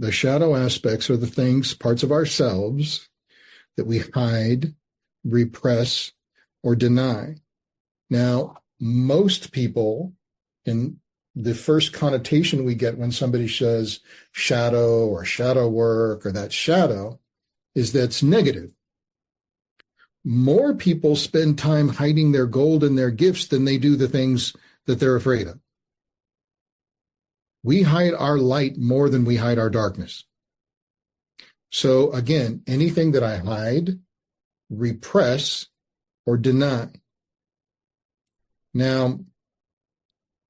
The shadow aspects are the things, parts of ourselves that we hide, repress, or deny. Now, most people, in the first connotation we get when somebody says shadow or shadow work or that shadow is that's negative. More people spend time hiding their gold and their gifts than they do the things that they're afraid of. We hide our light more than we hide our darkness. So again, anything that I hide, repress, or deny. Now,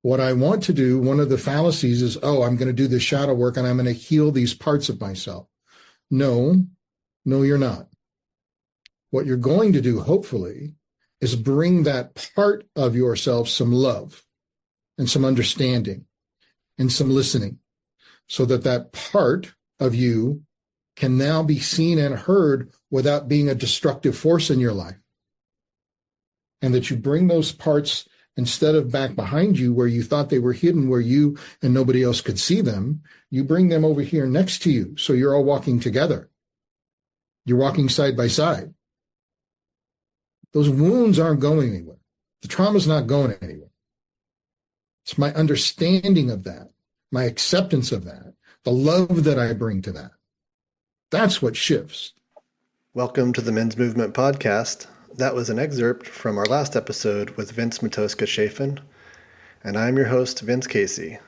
what I want to do, one of the fallacies is, I'm going to do this shadow work and I'm going to heal these parts of myself. No, you're not. What you're going to do, hopefully, is bring that part of yourself some love and some understanding and some listening so that that part of you can now be seen and heard without being a destructive force in your life. And that you bring those parts, instead of back behind you where you thought they were hidden, where you and nobody else could see them, you bring them over here next to you. So you're all walking together. You're walking side by side. Those wounds aren't going anywhere. The trauma's not going anywhere. It's my understanding of that, my acceptance of that, the love that I bring to that. That's what shifts. Welcome to the Men's Movement Podcast. That was an excerpt from our last episode with Vince Matoska Chafin, and I'm your host, Vince Casey.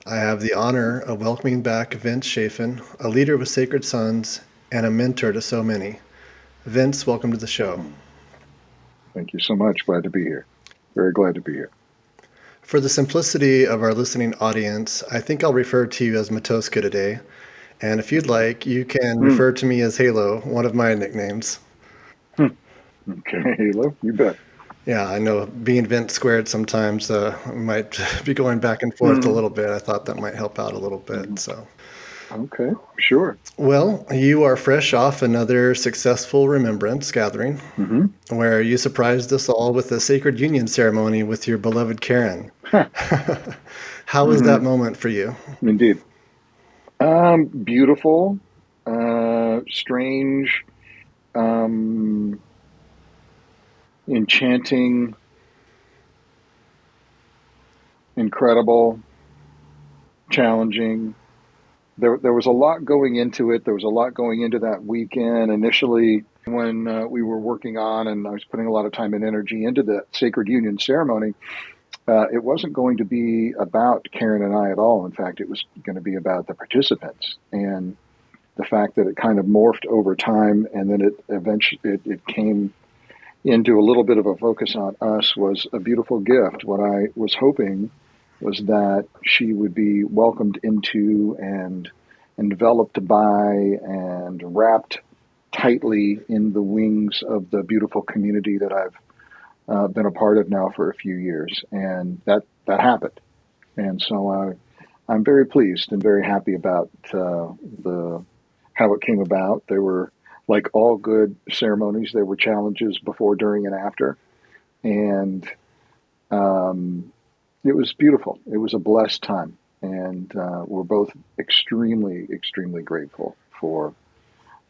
I have the honor of welcoming back Vince Chafin, a leader with Sacred Sons and a mentor to so many. Vince, welcome to the show. Thank you so much. Glad to be here. Very glad to be here. For the simplicity of our listening audience, I think I'll refer to you as Matoska today. And if you'd like, you can refer to me as Halo, one of my nicknames. Okay, Halo, you bet. Yeah, I know being Vince squared sometimes might be going back and forth a little bit. I thought that might help out a little bit. So, okay, sure. Well, you are fresh off another successful remembrance gathering where you surprised us all with a sacred union ceremony with your beloved Karen. How was that moment for you? Indeed. Beautiful, strange, enchanting, incredible, challenging. There was a lot going into it. There was a lot going into that weekend. Initially, when we were working on, and I was putting a lot of time and energy into the Sacred Union ceremony, it wasn't going to be about Karen and I at all. In fact, it was going to be about the participants. And the fact that it kind of morphed over time, and then it eventually it came into a little bit of a focus on us was a beautiful gift. What I was hoping was that she would be welcomed into and enveloped by and wrapped tightly in the wings of the beautiful community that I've been a part of now for a few years. And that happened. And so I'm very pleased and very happy about how it came about. There were, like all good ceremonies, there were challenges before, during, and after. And it was beautiful. It was a blessed time. And we're both extremely, extremely grateful for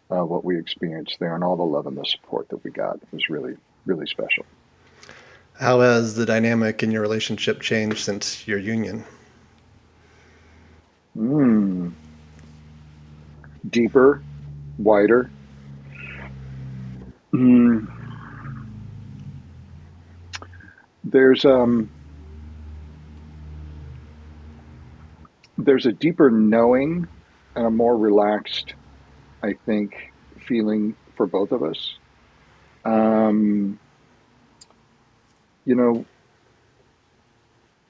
what we experienced there, and all the love and the support that we got. It was really, really special. How has the dynamic in your relationship changed since your union? Deeper, wider. There's a deeper knowing and a more relaxed, I think, feeling for both of us.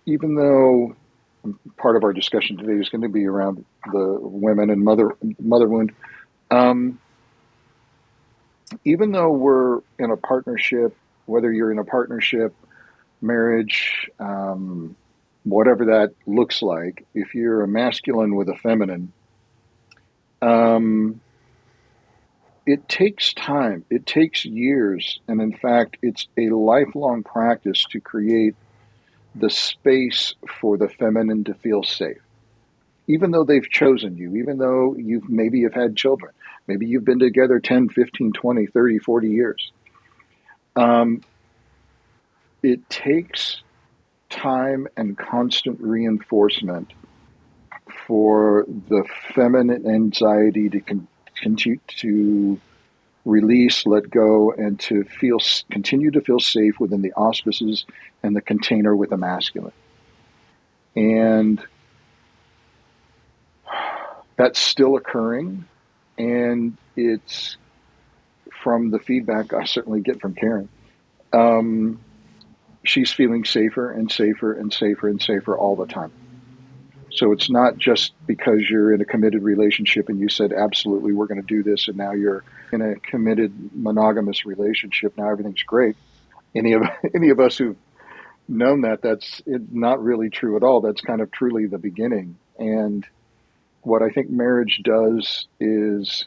Even though part of our discussion today is going to be around the women and mother wound, even though we're in a partnership, whether you're in a partnership, marriage, whatever that looks like, if you're a masculine with a feminine, it takes time. It takes years. And in fact, it's a lifelong practice to create the space for the feminine to feel safe. even though they've chosen you, even though maybe have had children, maybe you've been together 10, 15, 20, 30, 40 years. It takes time and constant reinforcement for the feminine anxiety to continue to release, let go, and to continue to feel safe within the auspices and the container with the masculine. And that's still occurring, and it's from the feedback I certainly get from Karen. She's feeling safer and safer and safer and safer all the time. So it's not just because you're in a committed relationship and you said, absolutely, we're going to do this, and now you're in a committed monogamous relationship. Now everything's great. Any of us who've known that's not really true at all. That's kind of truly the beginning. And what I think marriage does is,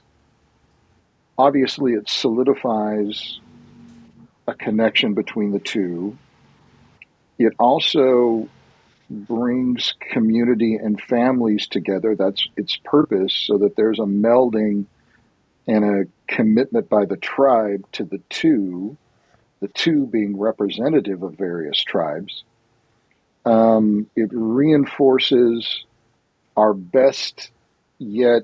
obviously, it solidifies a connection between the two. It also brings community and families together. That's its purpose, so that there's a melding and a commitment by the tribe to the two being representative of various tribes. It reinforces our best yet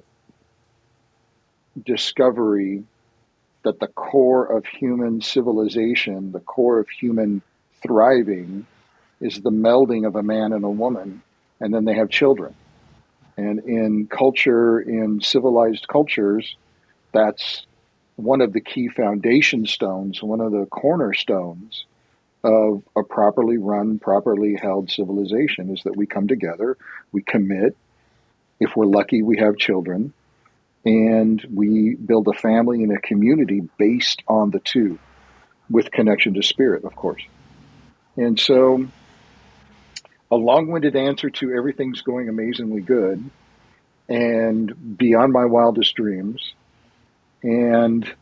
discovery that the core of human civilization, the core of human thriving, is the melding of a man and a woman, and then they have children. And in culture, in civilized cultures, that's one of the key foundation stones, one of the cornerstones of a properly run, properly held civilization, is that we come together, we commit. If we're lucky, we have children, and we build a family and a community based on the two, with connection to spirit, of course. And so, a long-winded answer to everything's going amazingly good and beyond my wildest dreams, and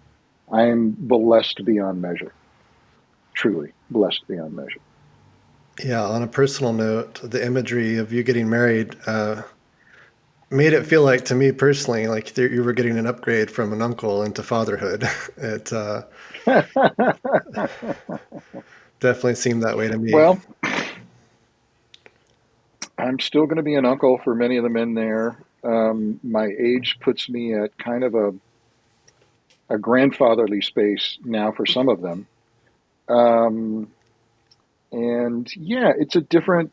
I'm blessed beyond measure. Truly blessed beyond measure. Yeah, on a personal note, the imagery of you getting married made it feel like, to me personally, like you were getting an upgrade from an uncle into fatherhood. It definitely seemed that way to me. Well, I'm still going to be an uncle for many of the men there. My age puts me at kind of a grandfatherly space now for some of them. And yeah, it's a different,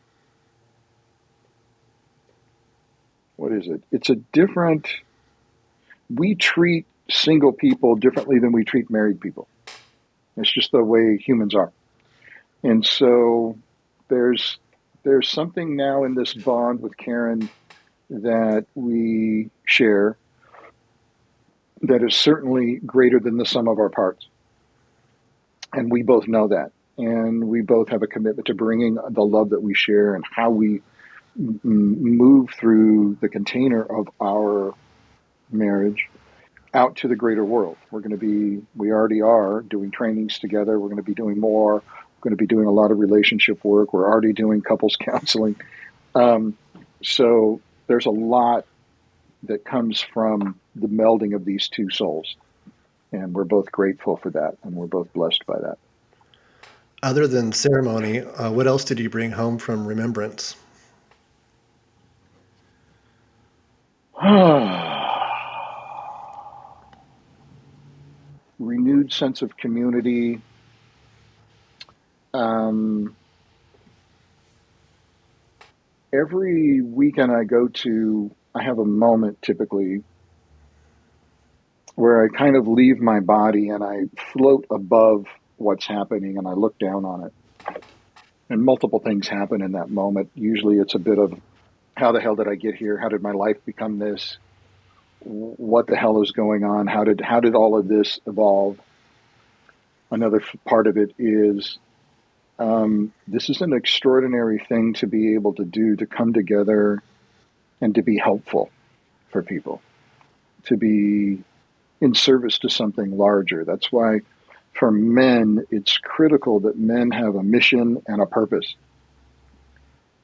what is it? It's a different, we treat single people differently than we treat married people. It's just the way humans are. And so there's something now in this bond with Karen that we share that is certainly greater than the sum of our parts. And we both know that. And we both have a commitment to bringing the love that we share and how we move through the container of our marriage out to the greater world. We already are doing trainings together. We're going to be doing more. We're going to be doing a lot of relationship work. We're already doing couples counseling. So there's a lot that comes from the melding of these two souls. And we're both grateful for that. And we're both blessed by that. Other than ceremony, what else did you bring home from remembrance? Renewed sense of community. Every weekend I go to, I have a moment typically where I kind of leave my body and I float above what's happening and I look down on it. And multiple things happen in that moment. Usually it's a bit of, how the hell did I get here? How did my life become this? What the hell is going on? How did all of this evolve? Another part of it is, this is an extraordinary thing to be able to do, to come together and to be helpful for people, to be in service to something larger. That's why for men, it's critical that men have a mission and a purpose.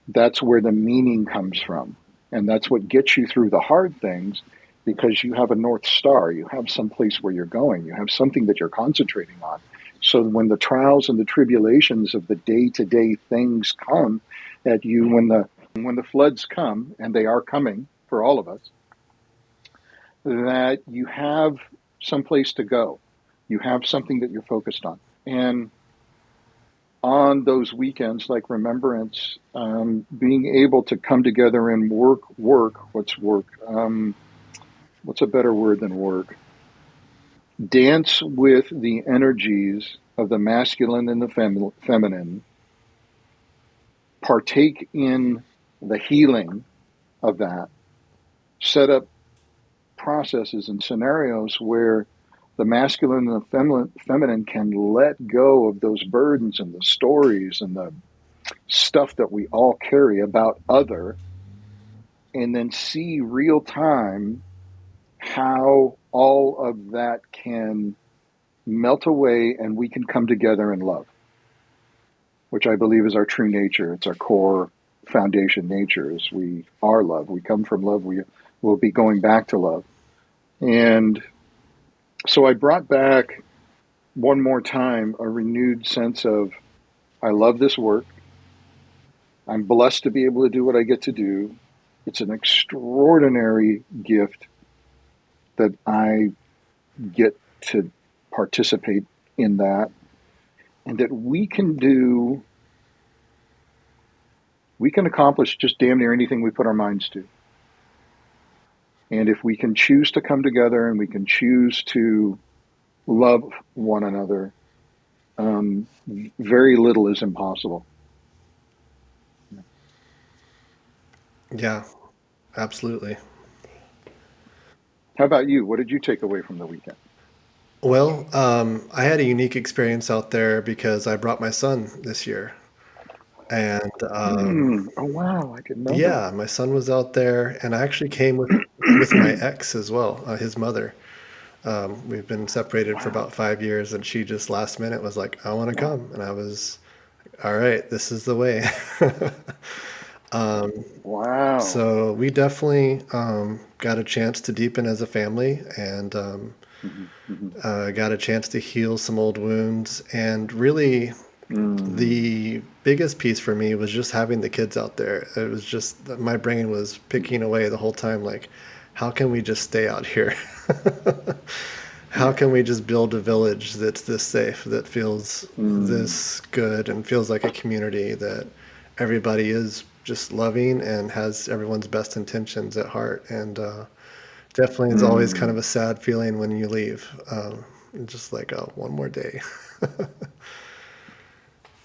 That's where the meaning comes from. And that's what gets you through the hard things, because you have a North Star. You have some place where you're going. You have something that you're concentrating on. So when the trials and the tribulations of the day-to-day things come at you, when the floods come, and they are coming for all of us, that you have some place to go. You have something that you're focused on. And on those weekends, like Remembrance, being able to come together and work. What's work? What's a better word than work? Dance with the energies of the masculine and the feminine. Partake in the healing of that. Set up processes and scenarios where the masculine and the feminine can let go of those burdens and the stories and the stuff that we all carry about other, and then see real time how all of that can melt away and we can come together in love, which I believe is our true nature. It's our core foundation nature, is we are love. We come from love. We will be going back to love. And so I brought back one more time a renewed sense of, I love this work. I'm blessed to be able to do what I get to do. It's an extraordinary gift that I get to participate in that, and that we can accomplish just damn near anything we put our minds to. And if we can choose to come together and we can choose to love one another, very little is impossible. Yeah, absolutely. How about you? What did you take away from the weekend? Well, I had a unique experience out there because I brought my son this year. And Oh, wow. I didn't know that. yeah, my son was out there, and I actually came with my ex as well, his mother. We've been separated for Wow. about 5 years, and she just last minute was like, "I want to Wow. come," and I was, "All right, this is the way." um, Wow. so we definitely got a chance to deepen as a family, and Mm-hmm. Mm-hmm. got a chance to heal some old wounds, and really Mm. the biggest piece for me was just having the kids out there. It was just my brain was picking away the whole time, like, how can we just stay out here? How Yeah. can we just build a village that's this safe, that feels Mm. this good, and feels like a community that everybody is just loving and has everyone's best intentions at heart? And definitely is always kind of Mm. a sad feeling when you leave. Just like, oh, one more day.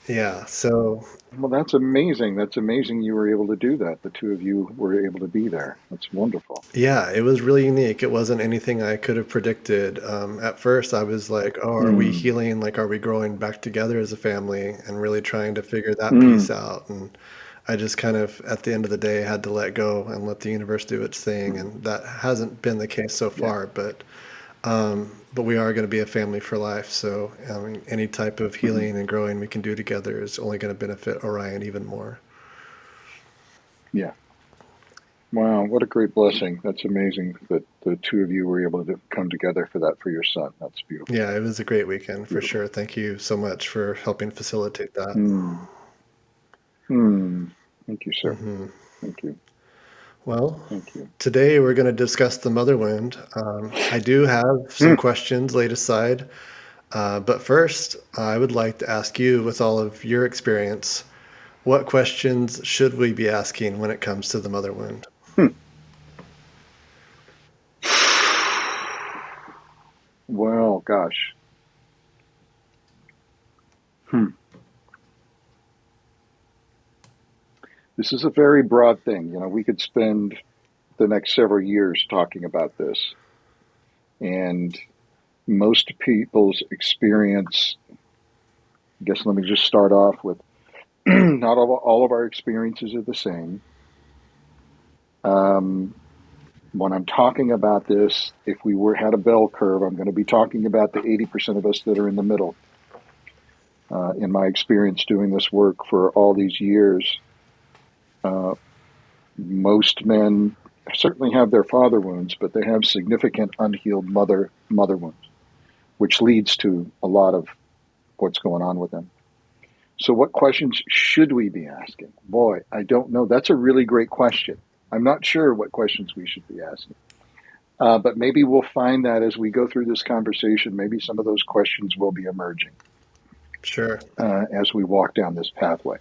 Yeah, so Well, that's amazing. That's amazing you were able to do that. The two of you were able to be there. That's wonderful. yeah, it was really unique. It wasn't anything I could have predicted. At first, I was like, "Oh, are we Mm. healing? Like, are we growing back together as a family?" And really trying to figure that piece Mm. out. And I just kind of, at the end of the day, had to let go and let the universe do its thing. Mm. And that hasn't been the case so Yeah. far. But we are going to be a family for life. So, I mean, any type of Mm-hmm. healing and growing we can do together is only going to benefit Orion even more. Yeah. Wow. What a great blessing. That's amazing that the two of you were able to come together for that for your son. That's beautiful. Yeah, it was a great weekend for Beautiful. sure. Thank you so much for helping facilitate that. Mm. Mm. Thank you, sir. Hmm. Thank you. Well, Thank you. today we're going to discuss the mother wound. I do have some Mm. questions laid aside, but first, I would like to ask you, with all of your experience, what questions should we be asking when it comes to the mother wound? Hmm. Well, gosh. Hmm. This is a very broad thing. We could spend the next several years talking about this. And most people's experience, I guess let me just start off with not all of our experiences are the same. Um, when I'm talking about this, if we had a bell curve, I'm going to be talking about the 80% of us that are in the middle. In my experience doing this work for all these years, uh, Most men certainly have their father wounds, but they have significant unhealed mother wounds, which leads to a lot of what's going on with them. So what questions should we be asking? Boy, I don't know. That's a really great question. I'm not sure what questions we should be asking. But maybe we'll find that as we go through this conversation, maybe some of those questions will be emerging. Sure. As we walk down this pathway.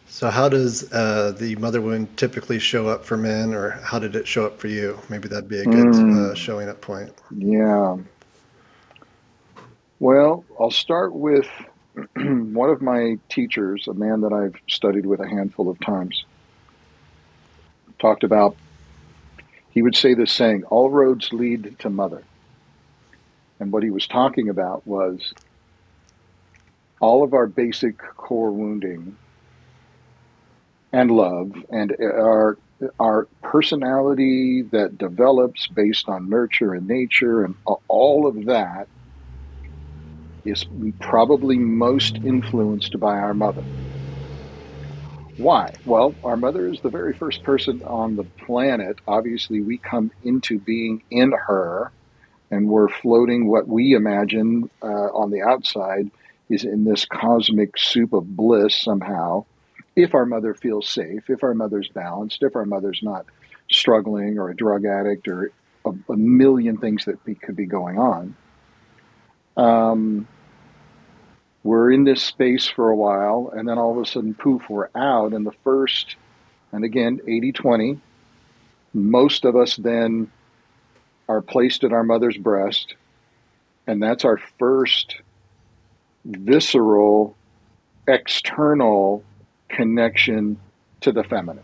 So, how does the mother wound typically show up for men, or how did it show up for you? Maybe that'd be a good showing up point. Yeah. Well, I'll start with one of my teachers, a man that I've studied with a handful of times, talked about, he would say this saying, all roads lead to mother. And what he was talking about was all of our basic core wounding and love and our personality that develops based on nurture and nature and all of that is probably most influenced by our mother. Why? Well, our mother is the very first person on the planet. Obviously, we come into being in her, and we're floating what we imagine on the outside is in this cosmic soup of bliss somehow. If our mother feels safe, if our mother's balanced, if our mother's not struggling or a drug addict or a million things that could be going on. We're in this space for a while, and then all of a sudden, poof, we're out. And the first, and again, 80-20, most of us then are placed at our mother's breast, and that's our first visceral, external connection to the feminine.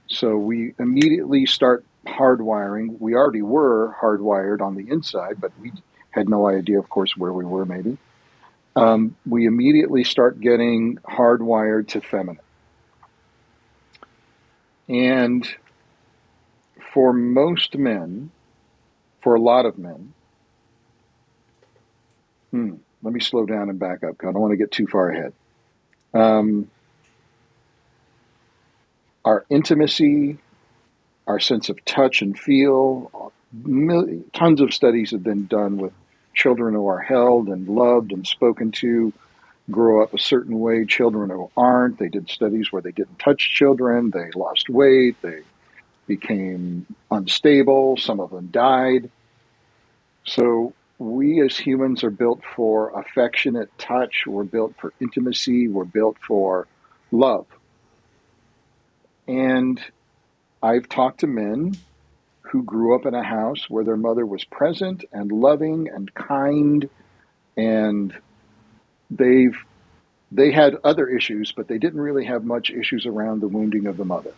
So we immediately start hardwiring. We already were hardwired on the inside, but we had no idea, of course, where we were maybe. We immediately start getting hardwired to feminine. And for most men, for a lot of men, let me slow down and back up because I don't want to get too far ahead. Our intimacy, our sense of touch and feel, tons of studies have been done with children who are held and loved and spoken to, grow up a certain way, children who aren't. They did studies where they didn't touch children, they lost weight, they became unstable, some of them died. So we as humans are built for affectionate touch, we're built for intimacy, we're built for love. And I've talked to men who grew up in a house where their mother was present and loving and kind, and they had other issues, but they didn't really have much issues around the wounding of the mother.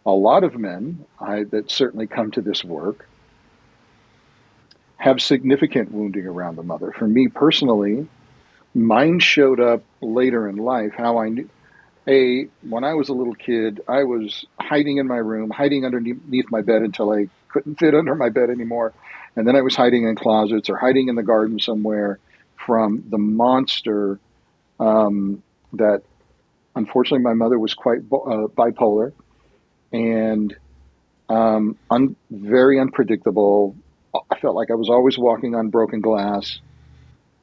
A lot of men that certainly come to this work have significant wounding around the mother. For me personally, mine showed up later in life. How I knew, when I was a little kid, I was hiding in my room, hiding underneath my bed until I couldn't fit under my bed anymore. And then I was hiding in closets or hiding in the garden somewhere from the monster that, unfortunately, my mother was quite bipolar and very unpredictable. I felt like I was always walking on broken glass,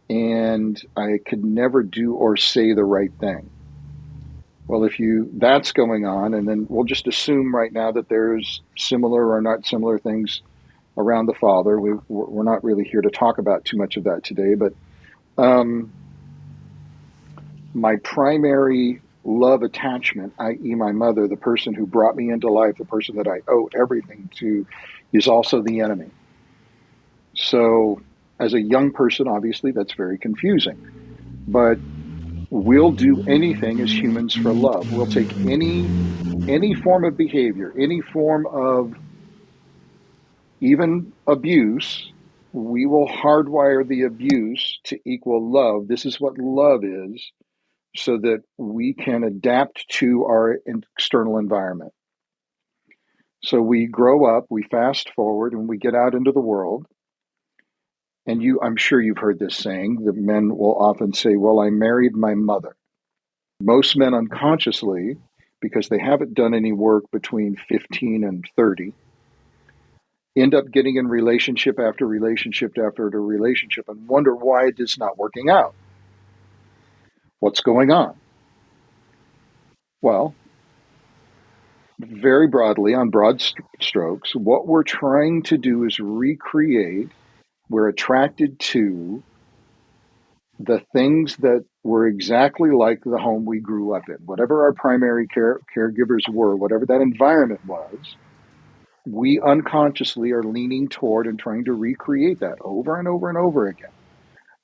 and I could never do or say the right thing. Well, that's going on, and then we'll just assume right now that there's similar or not similar things around the father. We're not really here to talk about too much of that today, but my primary love attachment, i.e. my mother, the person who brought me into life, the person that I owe everything to, is also the enemy. So as a young person, obviously, that's very confusing. But we'll do anything as humans for love. We'll take any form of behavior, any form of even abuse. We will hardwire the abuse to equal love. This is what love is, so that we can adapt to our external environment. So we grow up, we fast forward, and we get out into the world. And I'm sure you've heard this saying that men will often say, well, I married my mother. Most men unconsciously because they haven't done any work between 15 and 30, end up getting in relationship after relationship after relationship and wonder why it is not working out. What's going on? Well, very broadly, on broad strokes, what we're trying to do is recreate, we're attracted to the things that were exactly like the home we grew up in. Whatever our primary caregivers were, whatever that environment was, we unconsciously are leaning toward and trying to recreate that over and over and over again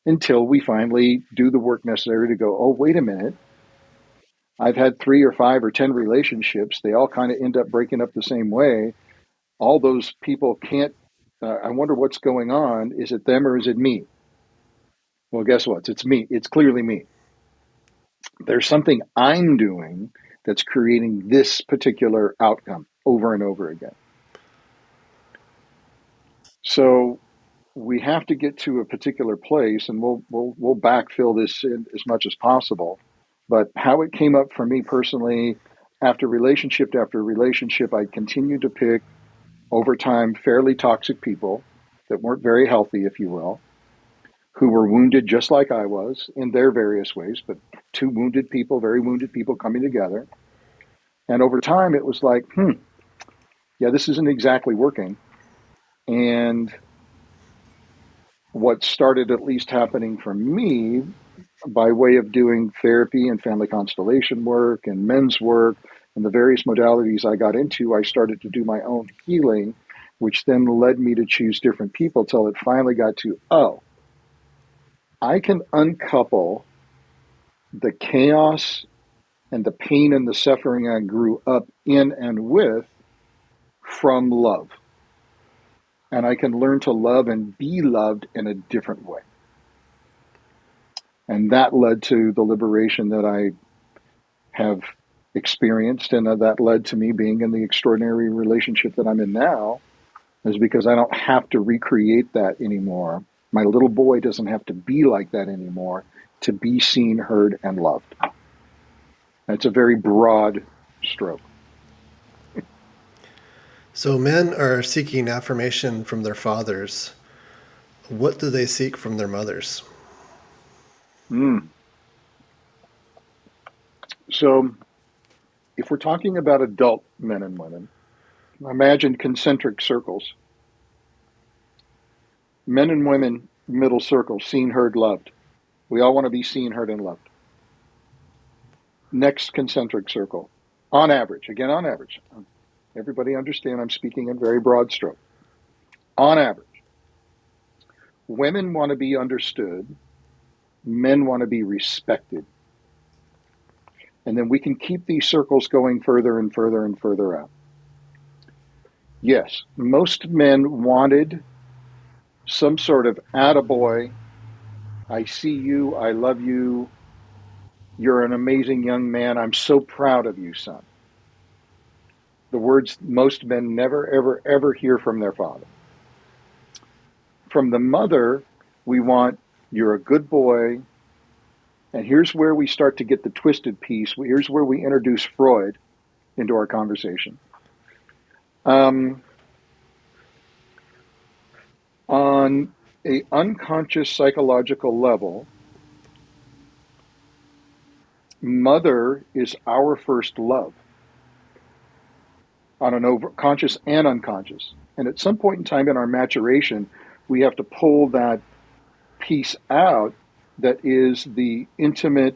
until we finally do the work necessary to go, oh, wait a minute. I've had 3 or 5 or 10 relationships. They all kind of end up breaking up the same way. All those people can't, I wonder what's going on. Is it them or is it me? Well, guess what? It's me. It's clearly me. There's something I'm doing that's creating this particular outcome over and over again. So we have to get to a particular place, and we'll backfill this in as much as possible. But how it came up for me personally, after relationship after relationship, I continued to pick over time fairly toxic people that weren't very healthy, if you will, who were wounded just like I was in their various ways, but 2 wounded people, very wounded people coming together. And over time, it was like, yeah, this isn't exactly working. And what started at least happening for me by way of doing therapy and family constellation work and men's work and the various modalities I got into, I started to do my own healing, which then led me to choose different people till it finally got to, oh, I can uncouple the chaos and the pain and the suffering I grew up in and with from love. And I can learn to love and be loved in a different way. And that led to the liberation that I have experienced, and that led to me being in the extraordinary relationship that I'm in now, is because I don't have to recreate that anymore. My little boy doesn't have to be like that anymore to be seen, heard, and loved. It's a very broad stroke. So men are seeking affirmation from their fathers. What do they seek from their mothers? So if we're talking about adult men and women, imagine concentric circles. Men and women, middle circle, seen, heard, loved. We all want to be seen, heard, and loved. Next concentric circle. On average, again, on average. Everybody understand I'm speaking in very broad stroke. On average, women want to be understood. Men want to be respected. And then we can keep these circles going further and further and further out. Yes, most men wanted some sort of attaboy, I see you, I love you, you're an amazing young man, I'm so proud of you, son. The words most men never, ever, ever hear from their father. From the mother, we want, you're a good boy. And here's where we start to get the twisted piece. Here's where we introduce Freud into our conversation. On an unconscious psychological level, mother is our first love on an conscious and unconscious. And at some point in time in our maturation, we have to pull that piece out that is the intimate,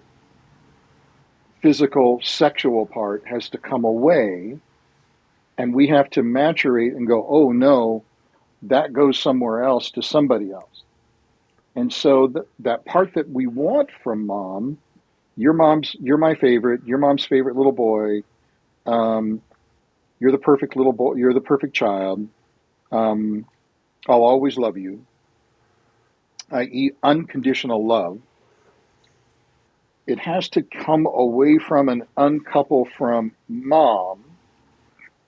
physical, sexual part has to come away. And we have to maturate and go, oh no, that goes somewhere else to somebody else. And so that part that we want from mom, you're my favorite, your mom's favorite little boy, you're the perfect little boy, you're the perfect child, I'll always love you, i.e. unconditional love. It has to come away from and uncouple from mom.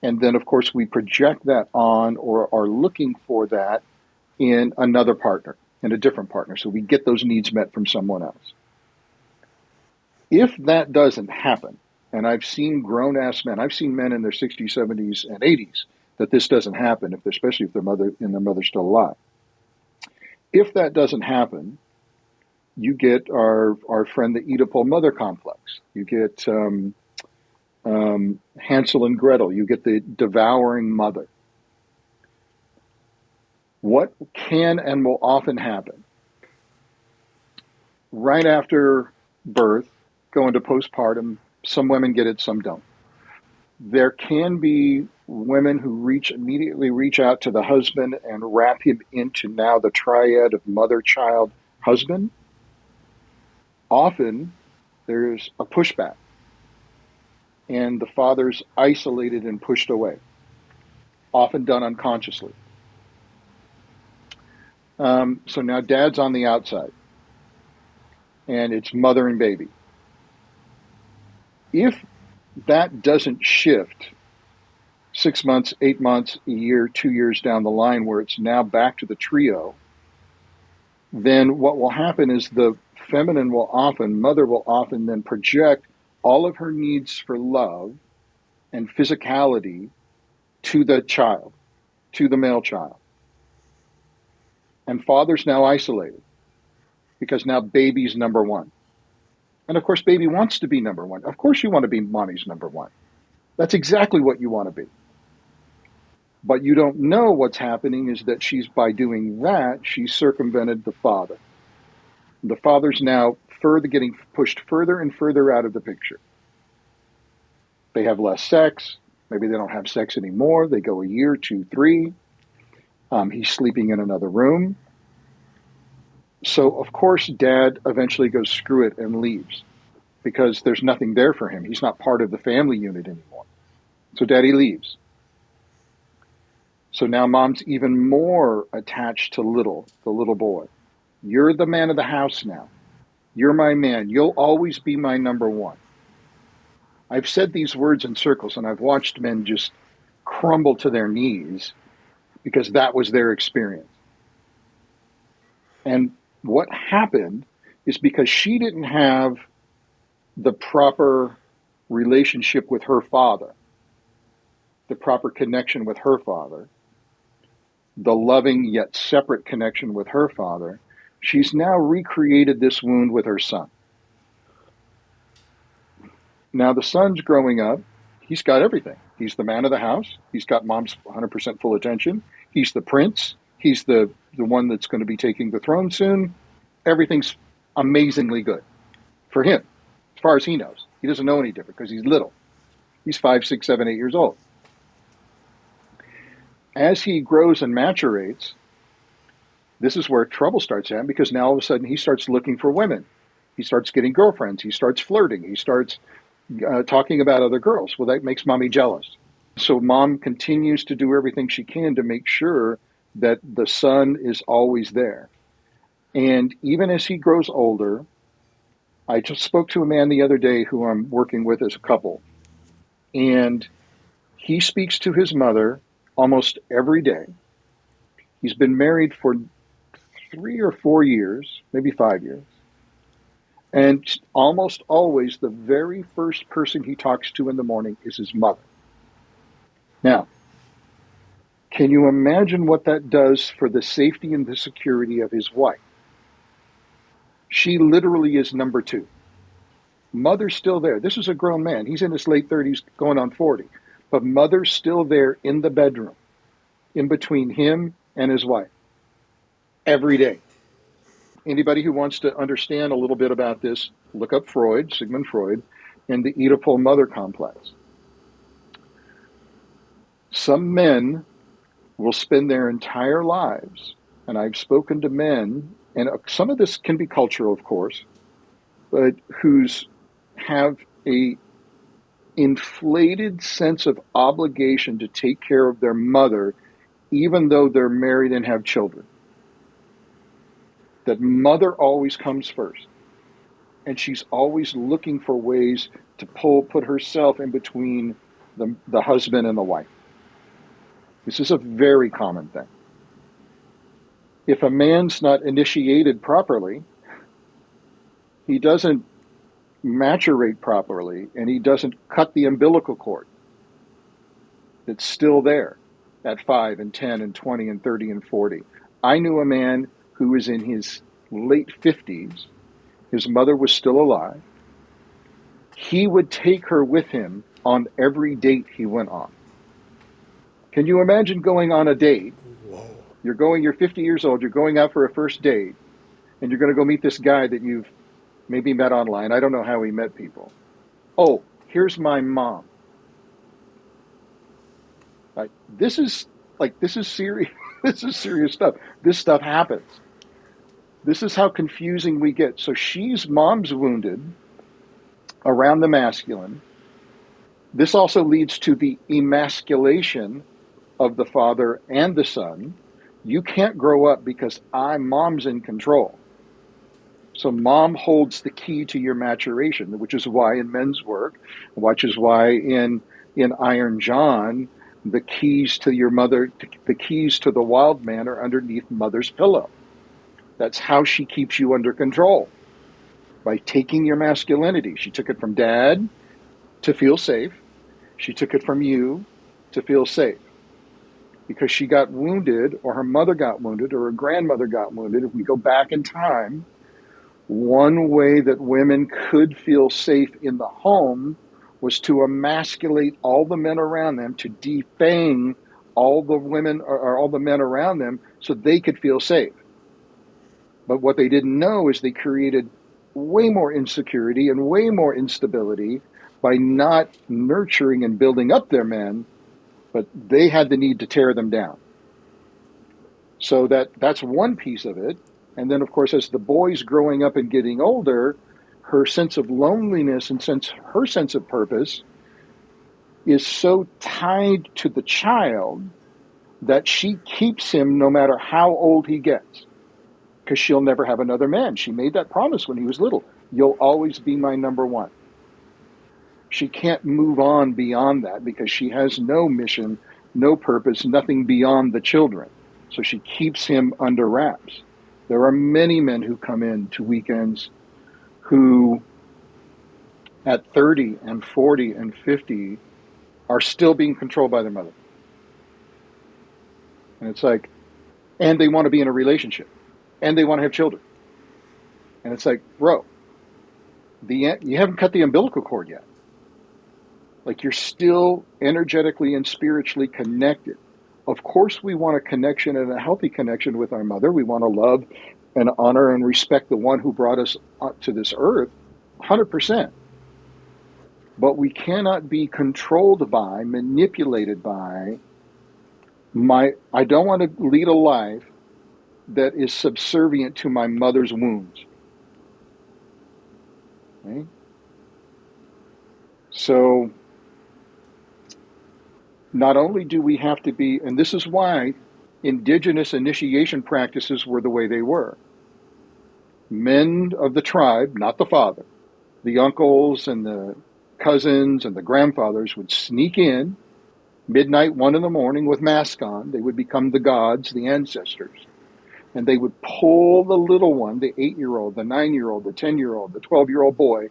And then, of course, we project that on or are looking for that in another partner, in a different partner. So we get those needs met from someone else. If that doesn't happen, And I've seen grown-ass men, I've seen men in their 60s, 70s, and 80s, that this doesn't happen, especially if their mother's still alive. If that doesn't happen, you get our friend the Oedipal mother complex. You get Hansel and Gretel. You get the devouring mother. What can and will often happen right after birth, go into postpartum, some women get it, some don't. There can be women who immediately reach out to the husband and wrap him into now the triad of mother, child, husband. Often there's a pushback and the father's isolated and pushed away, often done unconsciously. So now dad's on the outside and it's mother and baby. If that doesn't shift 6 months, 8 months, a year, 2 years down the line, where it's now back to the trio, then what will happen is the feminine mother will often then project all of her needs for love and physicality to the child, to the male child. And father's now isolated because now baby's number one. And of course, baby wants to be number one. Of course you want to be mommy's number one. That's exactly what you want to be. But you don't know what's happening is that by doing that, she's circumvented the father. The father's now getting pushed further and further out of the picture. They have less sex. Maybe they don't have sex anymore. They go a year, 2, 3. He's sleeping in another room. So, of course, dad eventually goes screw it and leaves because there's nothing there for him. He's not part of the family unit anymore. So daddy leaves. So now mom's even more attached to the little boy. You're the man of the house now. You're my man. You'll always be my number one. I've said these words in circles and I've watched men just crumble to their knees because that was their experience. And what happened is because she didn't have the proper relationship with her father, the proper connection with her father, the loving yet separate connection with her father, she's now recreated this wound with her son. Now the son's growing up. He's got everything. He's the man of the house. He's got mom's 100% full attention. He's the prince. He's the one that's going to be taking the throne soon. Everything's amazingly good for him, as far as he knows. He doesn't know any different because he's little. He's 5, 6, 7, 8 years old. As he grows and maturates, this is where trouble starts happening because now all of a sudden he starts looking for women. He starts getting girlfriends. He starts flirting. He starts talking about other girls. Well, that makes mommy jealous. So mom continues to do everything she can to make sure that the son is always there. And even as he grows older, I just spoke to a man the other day who I'm working with as a couple. And he speaks to his mother almost every day. He's been married for 3 or 4 years, maybe 5 years. And almost always the very first person he talks to in the morning is his mother. Now, can you imagine what that does for the safety and the security of his wife? She literally is number 2. Mother's still there. This is a grown man. He's in his late 30s, going on 40. But mother's still there in the bedroom, in between him and his wife, every day. Anybody who wants to understand a little bit about this, look up Freud, Sigmund Freud, and the Oedipal mother complex. Some men will spend their entire lives, and I've spoken to men, and some of this can be cultural, of course, but who's have a inflated sense of obligation to take care of their mother, even though they're married and have children. That mother always comes first. And she's always looking for ways to put herself in between the husband and the wife. This is a very common thing. If a man's not initiated properly, he doesn't maturate properly and he doesn't cut the umbilical cord that's still there at 5 and 10 and 20 and 30 and 40. I knew a man who was in his late 50s. His mother was still alive. He would take her with him on every date he went on. Can you imagine going on a date? Whoa. You're 50 years old, you're going out for a first date, and you're going to go meet this guy that you've maybe met online. I don't know how he met people. Oh, here's my mom. This is serious. This is serious stuff. This stuff happens. This is how confusing we get. So mom's wounded around the masculine. This also leads to the emasculation of the father and the son. You can't grow up because mom's in control. So mom holds the key to your maturation, which is why in men's work, which is why in Iron John, the keys to your mother, the keys to the wild man are underneath mother's pillow. That's how she keeps you under control, by taking your masculinity. She took it from dad to feel safe. She took it from you to feel safe. Because she got wounded, or her mother got wounded, or her grandmother got wounded. If we go back in time, one way that women could feel safe in the home was to emasculate all the men around them, to defang all the women or all the men around them so they could feel safe. But what they didn't know is they created way more insecurity and way more instability by not nurturing and building up their men, but they had the need to tear them down. So that's one piece of it. And then, of course, as the boy's growing up and getting older, her sense of loneliness and her sense of purpose is so tied to the child that she keeps him no matter how old he gets, because she'll never have another man. She made that promise when he was little. You'll always be my number one. She can't move on beyond that because she has no mission, no purpose, nothing beyond the children. So she keeps him under wraps. There are many men who come in to weekends who at 30 and 40 and 50 are still being controlled by their mother. And it's like, and they want to be in a relationship and they want to have children. And it's like, bro, you haven't cut the umbilical cord yet. Like, you're still energetically and spiritually connected. Of course, we want a connection and a healthy connection with our mother. We want to love and honor and respect the one who brought us to this earth, 100%. But we cannot be controlled by, manipulated by I don't want to lead a life that is subservient to my mother's wounds. Okay? So not only do we have to be, and this is why indigenous initiation practices were the way they were. Men of the tribe, not the father, the uncles and the cousins and the grandfathers would sneak in midnight, 1 a.m. with masks on. They would become the gods, the ancestors. And they would pull the little one, the 8-year-old, the 9-year-old, the 10-year-old, the 12-year-old boy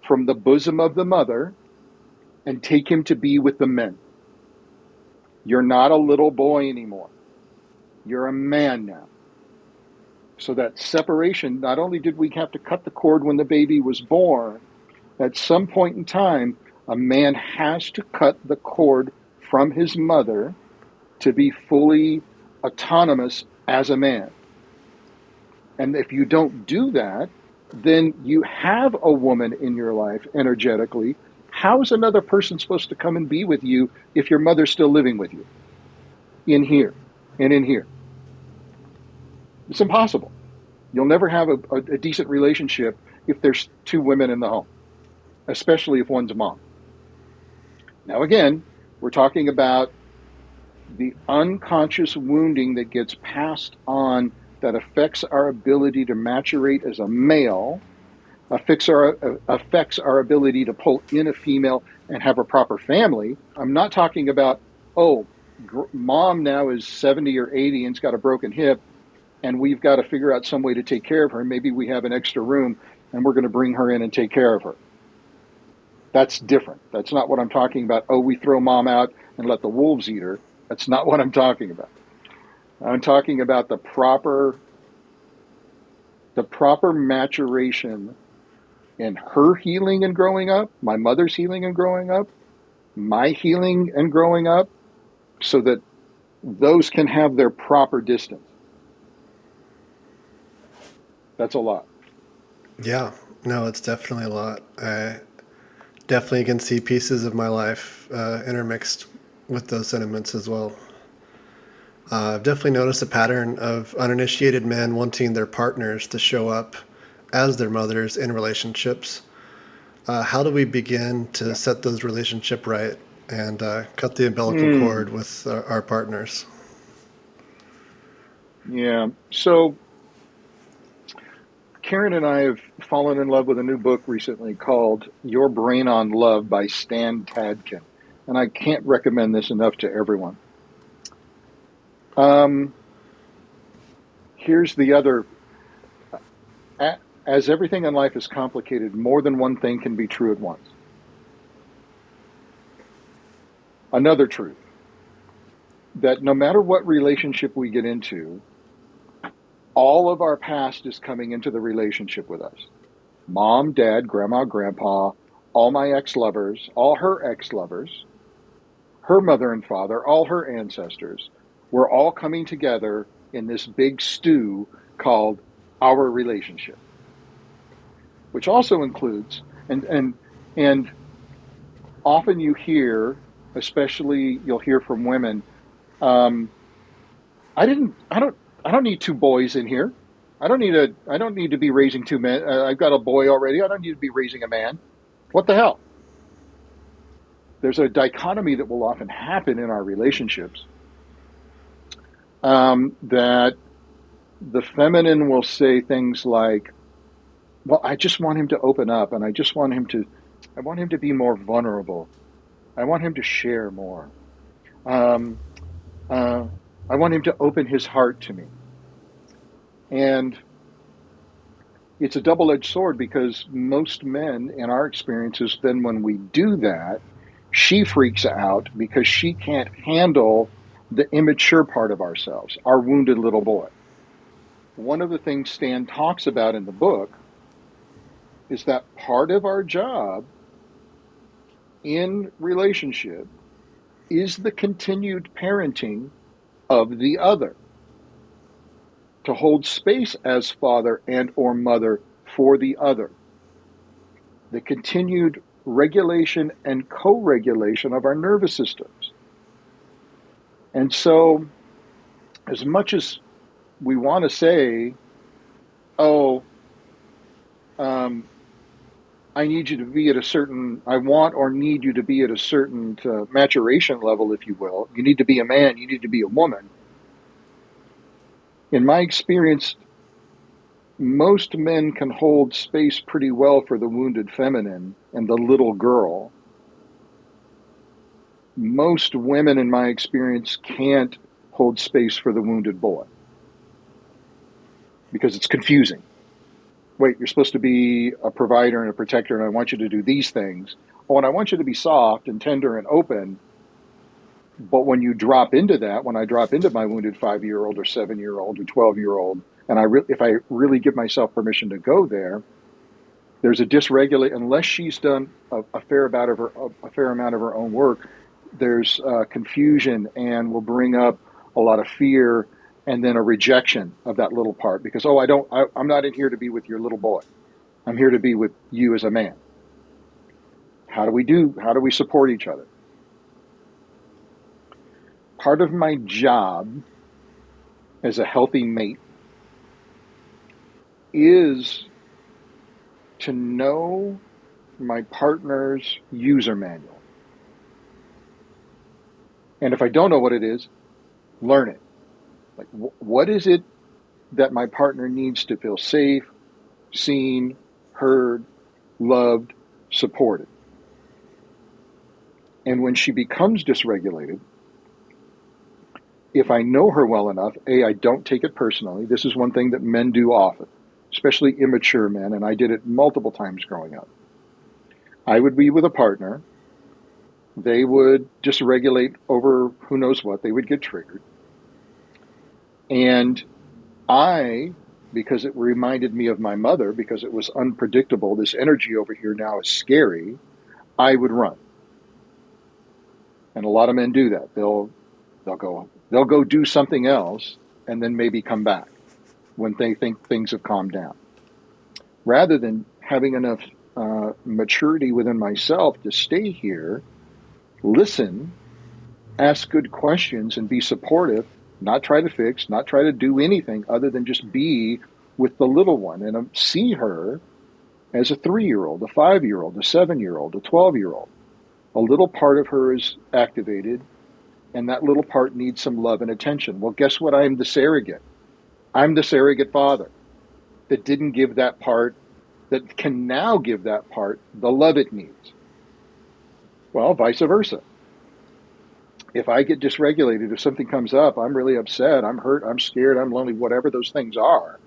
from the bosom of the mother and take him to be with the men. You're not a little boy anymore. You're a man now. So that separation, not only did we have to cut the cord when the baby was born, at some point in time, a man has to cut the cord from his mother to be fully autonomous as a man. And if you don't do that, then you have a woman in your life energetically. How is another person supposed to come and be with you if your mother's still living with you? In here and in here. It's impossible. You'll never have a decent relationship if there's 2 women in the home, especially if one's a mom. Now, again, we're talking about the unconscious wounding that gets passed on that affects our ability to maturate as a male, affects our ability to pull in a female and have a proper family. I'm not talking about, mom now is 70 or 80 and's got a broken hip, and we've got to figure out some way to take care of her. Maybe we have an extra room and we're going to bring her in and take care of her. That's different. That's not what I'm talking about. Oh, we throw mom out and let the wolves eat her. That's not what I'm talking about. I'm talking about the proper maturation in her healing and growing up, my mother's healing and growing up, my healing and growing up, so that those can have their proper distance. That's a lot. Yeah, no, it's definitely a lot. I definitely can see pieces of my life intermixed with those sentiments as well. I've definitely noticed a pattern of uninitiated men wanting their partners to show up as their mothers in relationships. How do we begin to Yeah. set those relationship right and cut the umbilical Mm, cord with our partners? yeah. So Karen and I have fallen in love with a new book recently called Your Brain on Love by Stan Tadkin. And I can't recommend this enough to everyone. Um, Here's the other. As everything in life is complicated, more than one thing can be true at once. Another truth, that no matter what relationship we get into, all of our past is coming into the relationship with us. Mom, dad, grandma, grandpa, all my ex-lovers, all her ex-lovers, her mother and father, all her ancestors. We're all coming together in this big stew called our relationship, which also includes, and often you hear, especially you'll hear from women, um, I didn't, I don't need two boys in here. I don't need to be raising two men. I've got a boy already. I don't need to be raising a man. What the hell? There's a dichotomy that will often happen in our relationships, that the feminine will say things like, well, I just want him to open up, and I want him to be more vulnerable. I want him to share more. Um, uh, I want him to open his heart to me. And it's a double-edged sword, because most men in our experiences, then when we do that, she freaks out because she can't handle the immature part of ourselves, our wounded little boy. One of the things Stan talks about in the book is that part of our job in relationship is the continued parenting of the other, to hold space as father and or mother for the other, the continued regulation and co-regulation of our nervous systems. And so, as much as we want to say, oh, um, I need you to be at a certain, I want or need you to be at a certain maturation level, if you will. You need to be a man, you need to be a woman. In my experience, most men can hold space pretty well for the wounded feminine and the little girl. Most women, in my experience, can't hold space for the wounded boy because it's confusing. Wait, you're supposed to be a provider and a protector, and I want you to do these things. Oh, and I want you to be soft and tender and open. But when you drop into that, when I drop into my wounded 5-year-old or 7-year-old or 12-year-old, and if I really give myself permission to go there, there's a dysregulate. Unless she's done a fair amount of her own work, there's confusion, and will bring up a lot of fear, and then a rejection of that little part, because I'm not in here to be with your little boy. I'm here to be with you as a man. How do we support each other? Part of my job as a healthy mate is to know my partner's user manual. And if I don't know what it is, learn it. Like, what is it that my partner needs to feel safe, seen, heard, loved, supported? And when she becomes dysregulated, if I know her well enough, I don't take it personally. This is one thing that men do often, especially immature men, and I did it multiple times growing up. I would be with a partner. They would just regulate over who knows what. They would get triggered. And I, because it reminded me of my mother, because it was unpredictable, this energy over here now is scary, I would run. And a lot of men do that. They'll go do something else and then maybe come back when they think things have calmed down. Rather than having enough maturity within myself to stay here, listen, ask good questions, and be supportive, not try to fix, not try to do anything other than just be with the little one and see her as a 3-year-old, a 5-year-old, a 7-year-old, a 12-year-old. A little part of her is activated, and that little part needs some love and attention. Well, guess what? I'm the surrogate. I'm the surrogate father that didn't give that part, that can now give that part the love it needs. Well, vice versa. If I get dysregulated, if something comes up, I'm really upset, I'm hurt, I'm scared, I'm lonely, whatever those things are.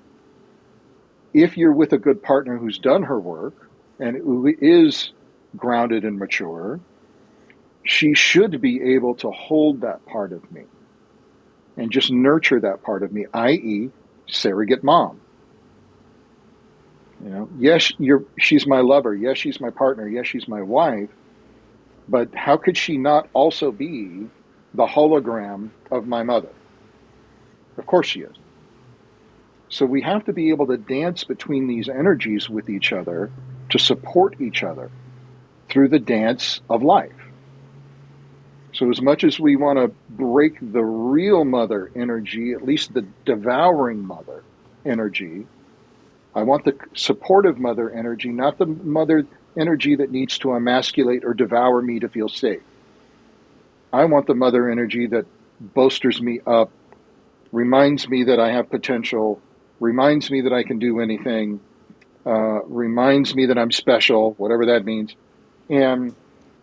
If you're with a good partner who's done her work and who is grounded and mature, she should be able to hold that part of me and just nurture that part of me, i.e., surrogate mom. Yes, she's my lover. Yes, she's my partner. Yes, she's my wife. But how could she not also be the hologram of my mother? Of course she is. So we have to be able to dance between these energies with each other to support each other through the dance of life. So as much as we want to break the real mother energy, at least the devouring mother energy, I want the supportive mother energy, not the mother energy that needs to emasculate or devour me to feel safe. I want the mother energy that bolsters me up, reminds me that I have potential, reminds me that I can do anything, reminds me that I'm special, whatever that means, and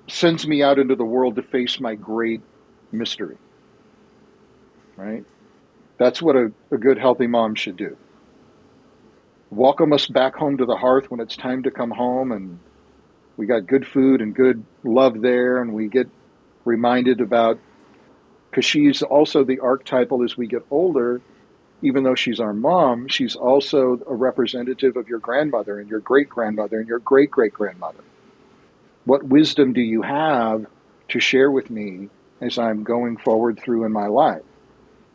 sends me out into the world to face my great mystery. Right? That's what a good, healthy mom should do. Welcome us back home to the hearth when it's time to come home, and we got good food and good love there, and we get reminded about, because she's also the archetypal as we get older, even though she's our mom, she's also a representative of your grandmother and your great-grandmother and your great-great-grandmother. What wisdom do you have to share with me as I'm going forward through in my life?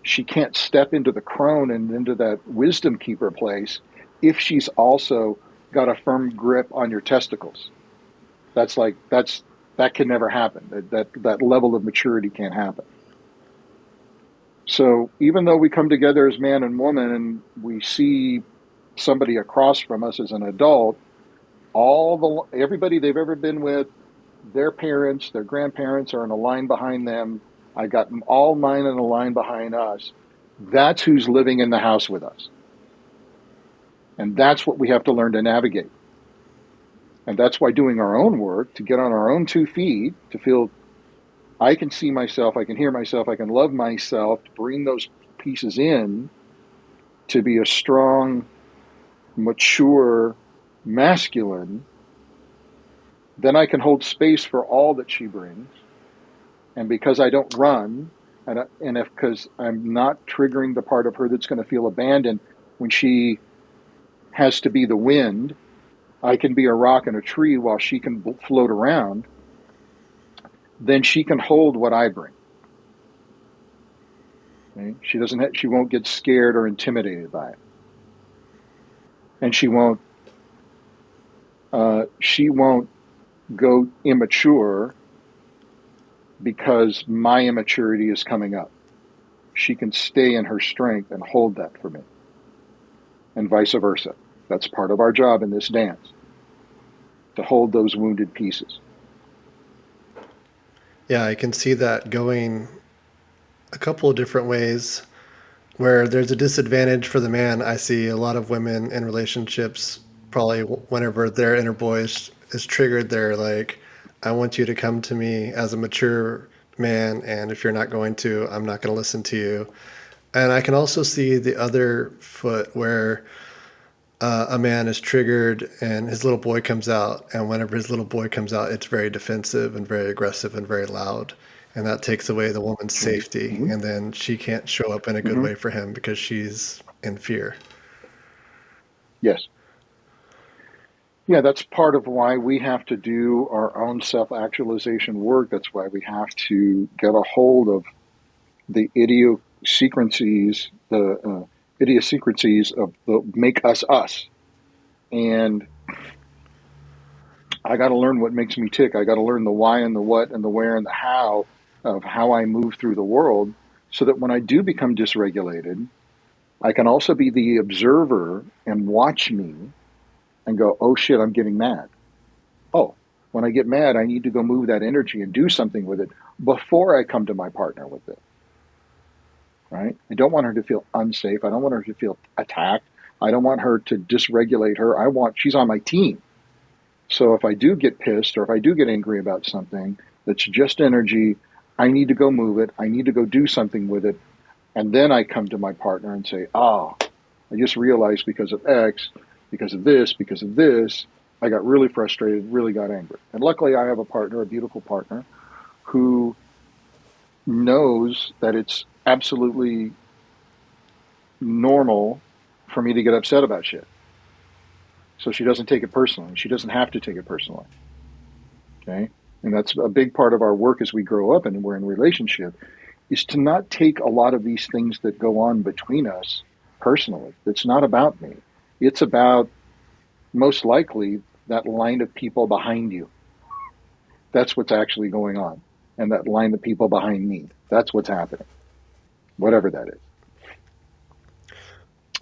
She can't step into the crone and into that wisdom keeper place if she's also got a firm grip on your testicles. That can never happen. That level of maturity can't happen. So even though we come together as man and woman and we see somebody across from us as an adult, everybody they've ever been with, their parents, their grandparents are in a line behind them. I got all mine in a line behind us. That's who's living in the house with us. And that's what we have to learn to navigate. And that's why doing our own work, to get on our own 2 feet, to feel I can see myself, I can hear myself, I can love myself, to bring those pieces in, to be a strong, mature, masculine, then I can hold space for all that she brings. And because I don't run, because I'm not triggering the part of her that's going to feel abandoned when she has to be the wind, I can be a rock and a tree while she can float around, then she can hold what I bring. Okay? She won't get scared or intimidated by it. And she won't go immature because my immaturity is coming up. She can stay in her strength and hold that for me. And vice versa. That's part of our job in this dance, to hold those wounded pieces. Yeah, I can see that going a couple of different ways. Where there's a disadvantage for the man, I see a lot of women in relationships, probably whenever their inner boy is triggered, they're like, I want you to come to me as a mature man, and if you're not going to, I'm not going to listen to you. And I can also see the other foot where a man is triggered and his little boy comes out, and whenever his little boy comes out, it's very defensive and very aggressive and very loud, and that takes away the woman's safety, Mm-hmm. and then she can't show up in a good Mm-hmm. way for him because she's in fear. Yes. Yeah, that's part of why we have to do our own self-actualization work. That's why we have to get a hold of the idiosyncrasies of the make us us. And I got to learn what makes me tick. I got to learn the why and the what and the where and the how of how I move through the world, so that when I do become dysregulated, I can also be the observer and watch me and go, oh shit, I'm getting mad. Oh, when I get mad, I need to go move that energy and do something with it before I come to my partner with it. Right? I don't want her to feel unsafe. I don't want her to feel attacked. I don't want her to dysregulate her. She's on my team. So if I do get pissed or if I do get angry about something that's just energy, I need to go move it. I need to go do something with it. And then I come to my partner and say, oh, I just realized because of X, because of this, I got really frustrated, really got angry. And luckily I have a partner, a beautiful partner, who knows that it's absolutely normal for me to get upset about shit. So she doesn't take it personally. She doesn't have to take it personally. Okay. And that's a big part of our work as we grow up and we're in relationship, is to not take a lot of these things that go on between us personally. It's not about me. It's about, most likely, that line of people behind you. That's what's actually going on. And that line of people behind me. That's what's happening. Whatever that is.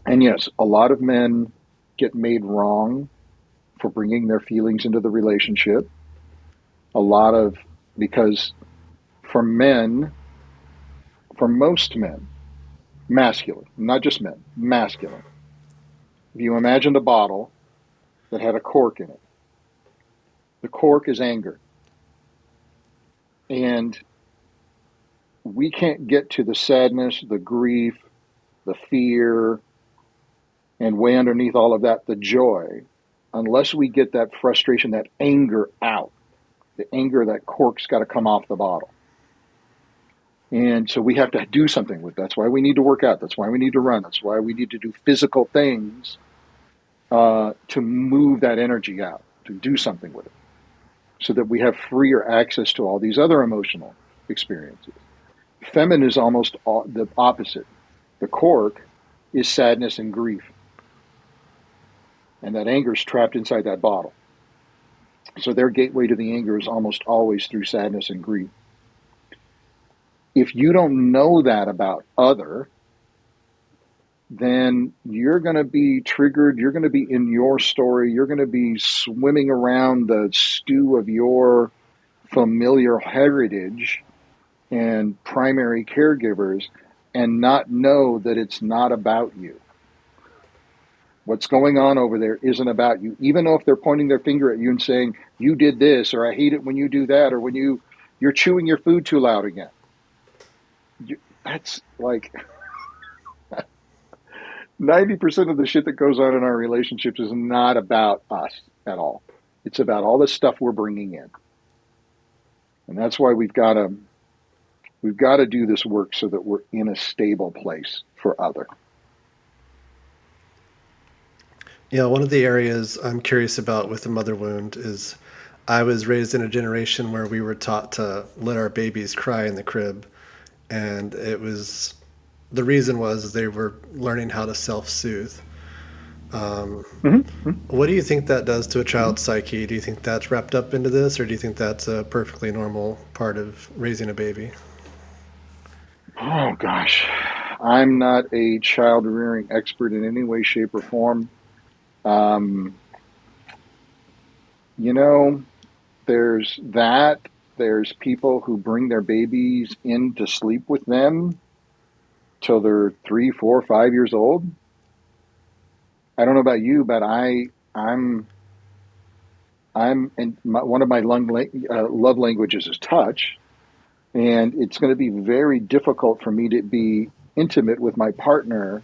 And yes, a lot of men get made wrong for bringing their feelings into the relationship. Because for men, for most men, masculine, not just men, masculine. If you imagined a bottle that had a cork in it, the cork is anger. And we can't get to the sadness, the grief, the fear, and way underneath all of that, the joy, unless we get that frustration, that anger out. The anger, that cork's got to come off the bottle. And so we have to do something with that. That's why we need to work out. That's why we need to run. That's why we need to do physical things to move that energy out, to do something with it, so that we have freer access to all these other emotional experiences. Feminine is almost the opposite. The cork is sadness and grief. And that anger is trapped inside that bottle. So their gateway to the anger is almost always through sadness and grief. If you don't know that about other, then you're going to be triggered. You're going to be in your story. You're going to be swimming around the stew of your familiar heritage and primary caregivers and not know that it's not about you. What's going on over there isn't about you. Even though if they're pointing their finger at you and saying, you did this, or I hate it when you do that, or when you're chewing your food too loud again. That's like 90% of the shit that goes on in our relationships is not about us at all. It's about all the stuff we're bringing in. And that's why we've got to do this work so that we're in a stable place for other. Yeah, one of the areas I'm curious about with the mother wound is I was raised in a generation where we were taught to let our babies cry in the crib. And the reason was they were learning how to self-soothe. Mm-hmm. What do you think that does to a Mm-hmm. child's psyche? Do you think that's wrapped up into this, or do you think that's a perfectly normal part of raising a baby? Oh, gosh. I'm not a child rearing expert in any way, shape, or form. Um, you know, there's that. There's people who bring their babies in to sleep with them till they're 3, 4, 5 years old. I don't know about you, but I'm and one of my love languages is touch, and it's going to be very difficult for me to be intimate with my partner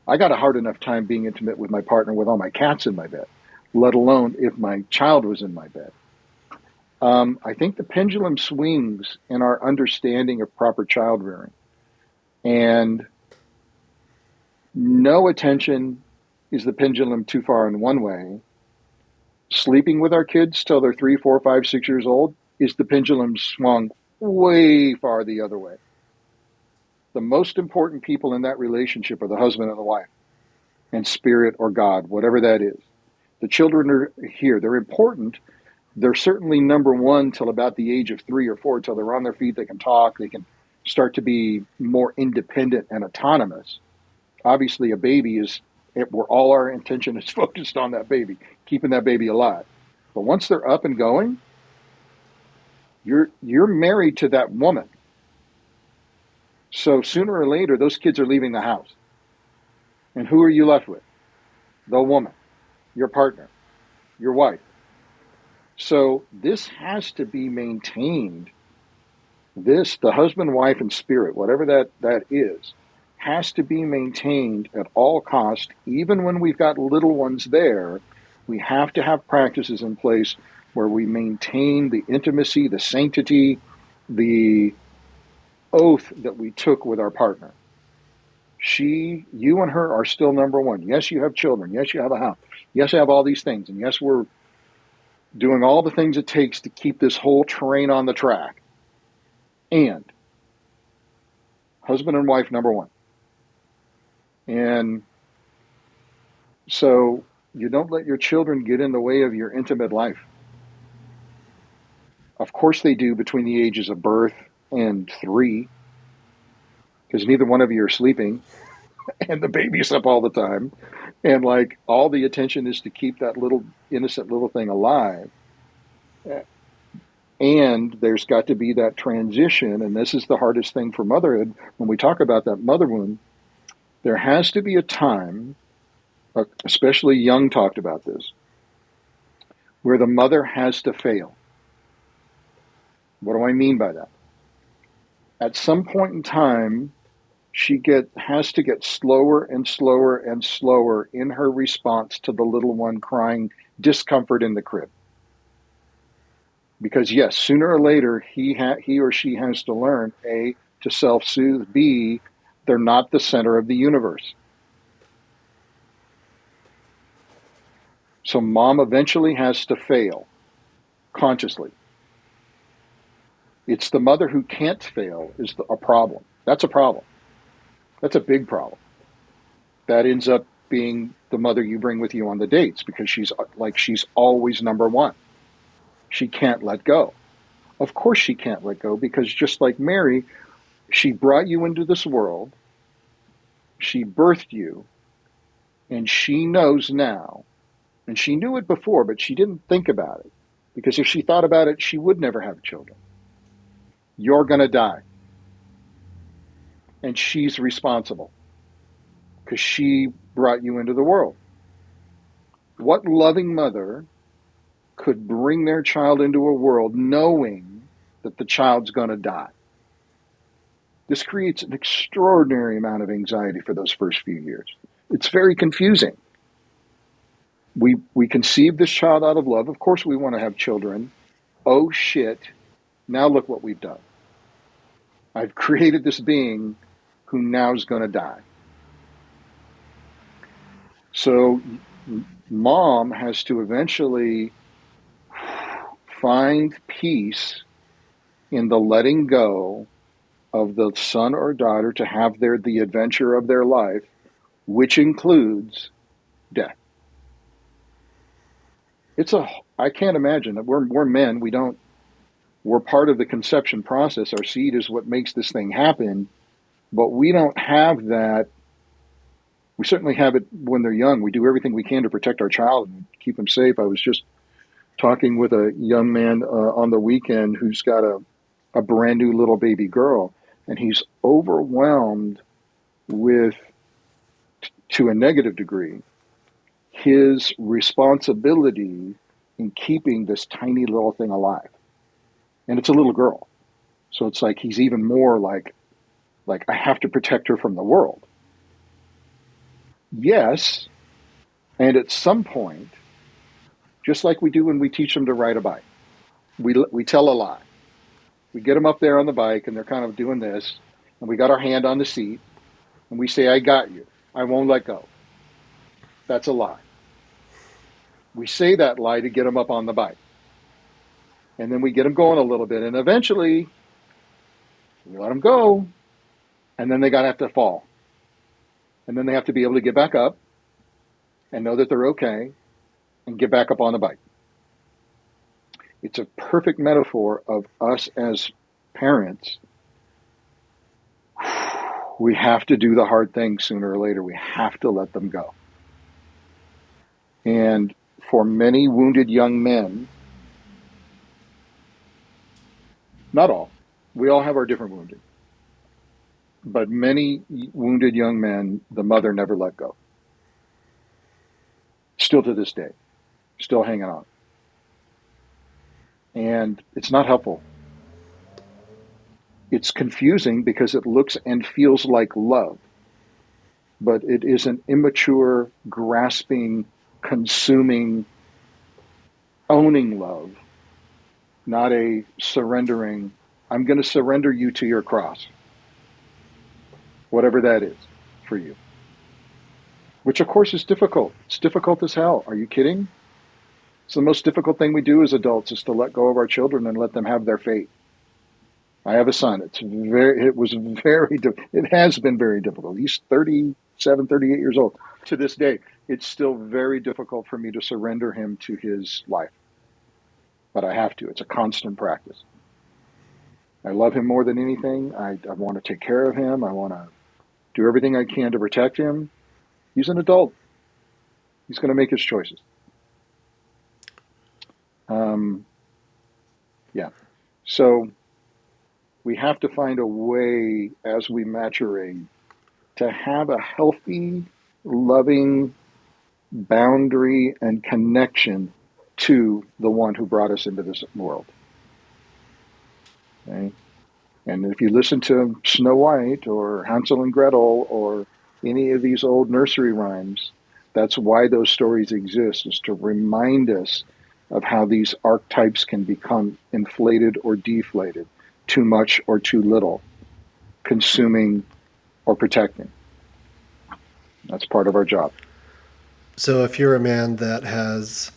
I got a hard enough time being intimate with my partner with all my cats in my bed, let alone if my child was in my bed. I think the pendulum swings in our understanding of proper child rearing. And no attention is the pendulum too far in one way. Sleeping with our kids till they're 3, 4, 5, 6 years old is the pendulum swung way far the other way. The most important people in that relationship are the husband and the wife, and spirit or God, whatever that is. The children are here. They're important. They're certainly number one till about the age of 3 or 4, till they're on their feet, they can talk, they can start to be more independent and autonomous. Obviously, a baby is where all our attention is focused on that baby, keeping that baby alive. But once they're up and going, you're married to that woman. So sooner or later, those kids are leaving the house. And who are you left with? The woman, your partner, your wife. So this has to be maintained. This, the husband, wife, and spirit, whatever that is, has to be maintained at all costs. Even when we've got little ones there, we have to have practices in place where we maintain the intimacy, the sanctity, the oath that we took with our partner. You and her are still number one. Yes, you have children. Yes, you have a house. Yes, you have all these things. And yes, we're doing all the things it takes to keep this whole train on the track. And husband and wife, number one. And so you don't let your children get in the way of your intimate life. Of course they do between the ages of birth and 3, because neither one of you are sleeping and the baby's up all the time. And like all the attention is to keep that little innocent little thing alive. And there's got to be that transition. And this is the hardest thing for motherhood. When we talk about that mother wound, there has to be a time, especially Jung talked about this, where the mother has to fail. What do I mean by that? At some point in time, she has to get slower and slower and slower in her response to the little one crying discomfort in the crib. Because yes, sooner or later, he or she has to learn, A, to self-soothe, B, they're not the center of the universe. So mom eventually has to fail consciously. It's the mother who can't fail is a problem. That's a problem. That's a big problem. That ends up being the mother you bring with you on the dates, because she's always number one. She can't let go. Of course she can't let go, because just like Mary, she brought you into this world, she birthed you, and she knows now, and she knew it before, but she didn't think about it, because if she thought about it, she would never have children. You're going to die. And she's responsible, because she brought you into the world. What loving mother could bring their child into a world knowing that the child's going to die? This creates an extraordinary amount of anxiety for those first few years. It's very confusing. We conceive this child out of love. Of course we want to have children. Oh shit, now look what we've done. I've created this being who now is going to die. So mom has to eventually find peace in the letting go of the son or daughter to have the adventure of their life, which includes death. I can't imagine that we're men. We're part of the conception process. Our seed is what makes this thing happen, but we don't have that. We certainly have it when they're young. We do everything we can to protect our child and keep them safe. I was just talking with a young man on the weekend who's got a brand new little baby girl, and he's overwhelmed with, to a negative degree, his responsibility in keeping this tiny little thing alive. And it's a little girl. So it's like he's even more like I have to protect her from the world. Yes. And at some point, just like we do when we teach them to ride a bike, we tell a lie. We get them up there on the bike and they're kind of doing this, and we got our hand on the seat and we say, I got you. I won't let go. That's a lie. We say that lie to get them up on the bike. And then we get them going a little bit. And eventually we let them go. And then they got to have to fall. And then they have to be able to get back up and know that they're okay and get back up on the bike. It's a perfect metaphor of us as parents. We have to do the hard things sooner or later. We have to let them go. And for many wounded young men, not all, we all have our different wounding, but many wounded young men, the mother never let go. Still to this day, still hanging on. And it's not helpful. It's confusing because it looks and feels like love, but it is an immature, grasping, consuming, owning love, not a surrendering. I'm going to surrender you to your cross, whatever that is for you, which of course is difficult. It's difficult as hell. Are you kidding? It's the most difficult thing we do as adults is to let go of our children and let them have their fate. I have a son. It has been very difficult. He's 37, 38 years old. To this day, it's still very difficult for me to surrender him to his life. But I have to. It's a constant practice. I love him more than anything. I want to take care of him. I want to do everything I can to protect him. He's an adult. He's going to make his choices. Yeah. So we have to find a way as we maturate to have a healthy, loving boundary and connection to the one who brought us into this world. Okay? And if you listen to Snow White or Hansel and Gretel or any of these old nursery rhymes, that's why those stories exist, is to remind us of how these archetypes can become inflated or deflated, too much or too little, consuming or protecting. That's part of our job. So if you're a man that has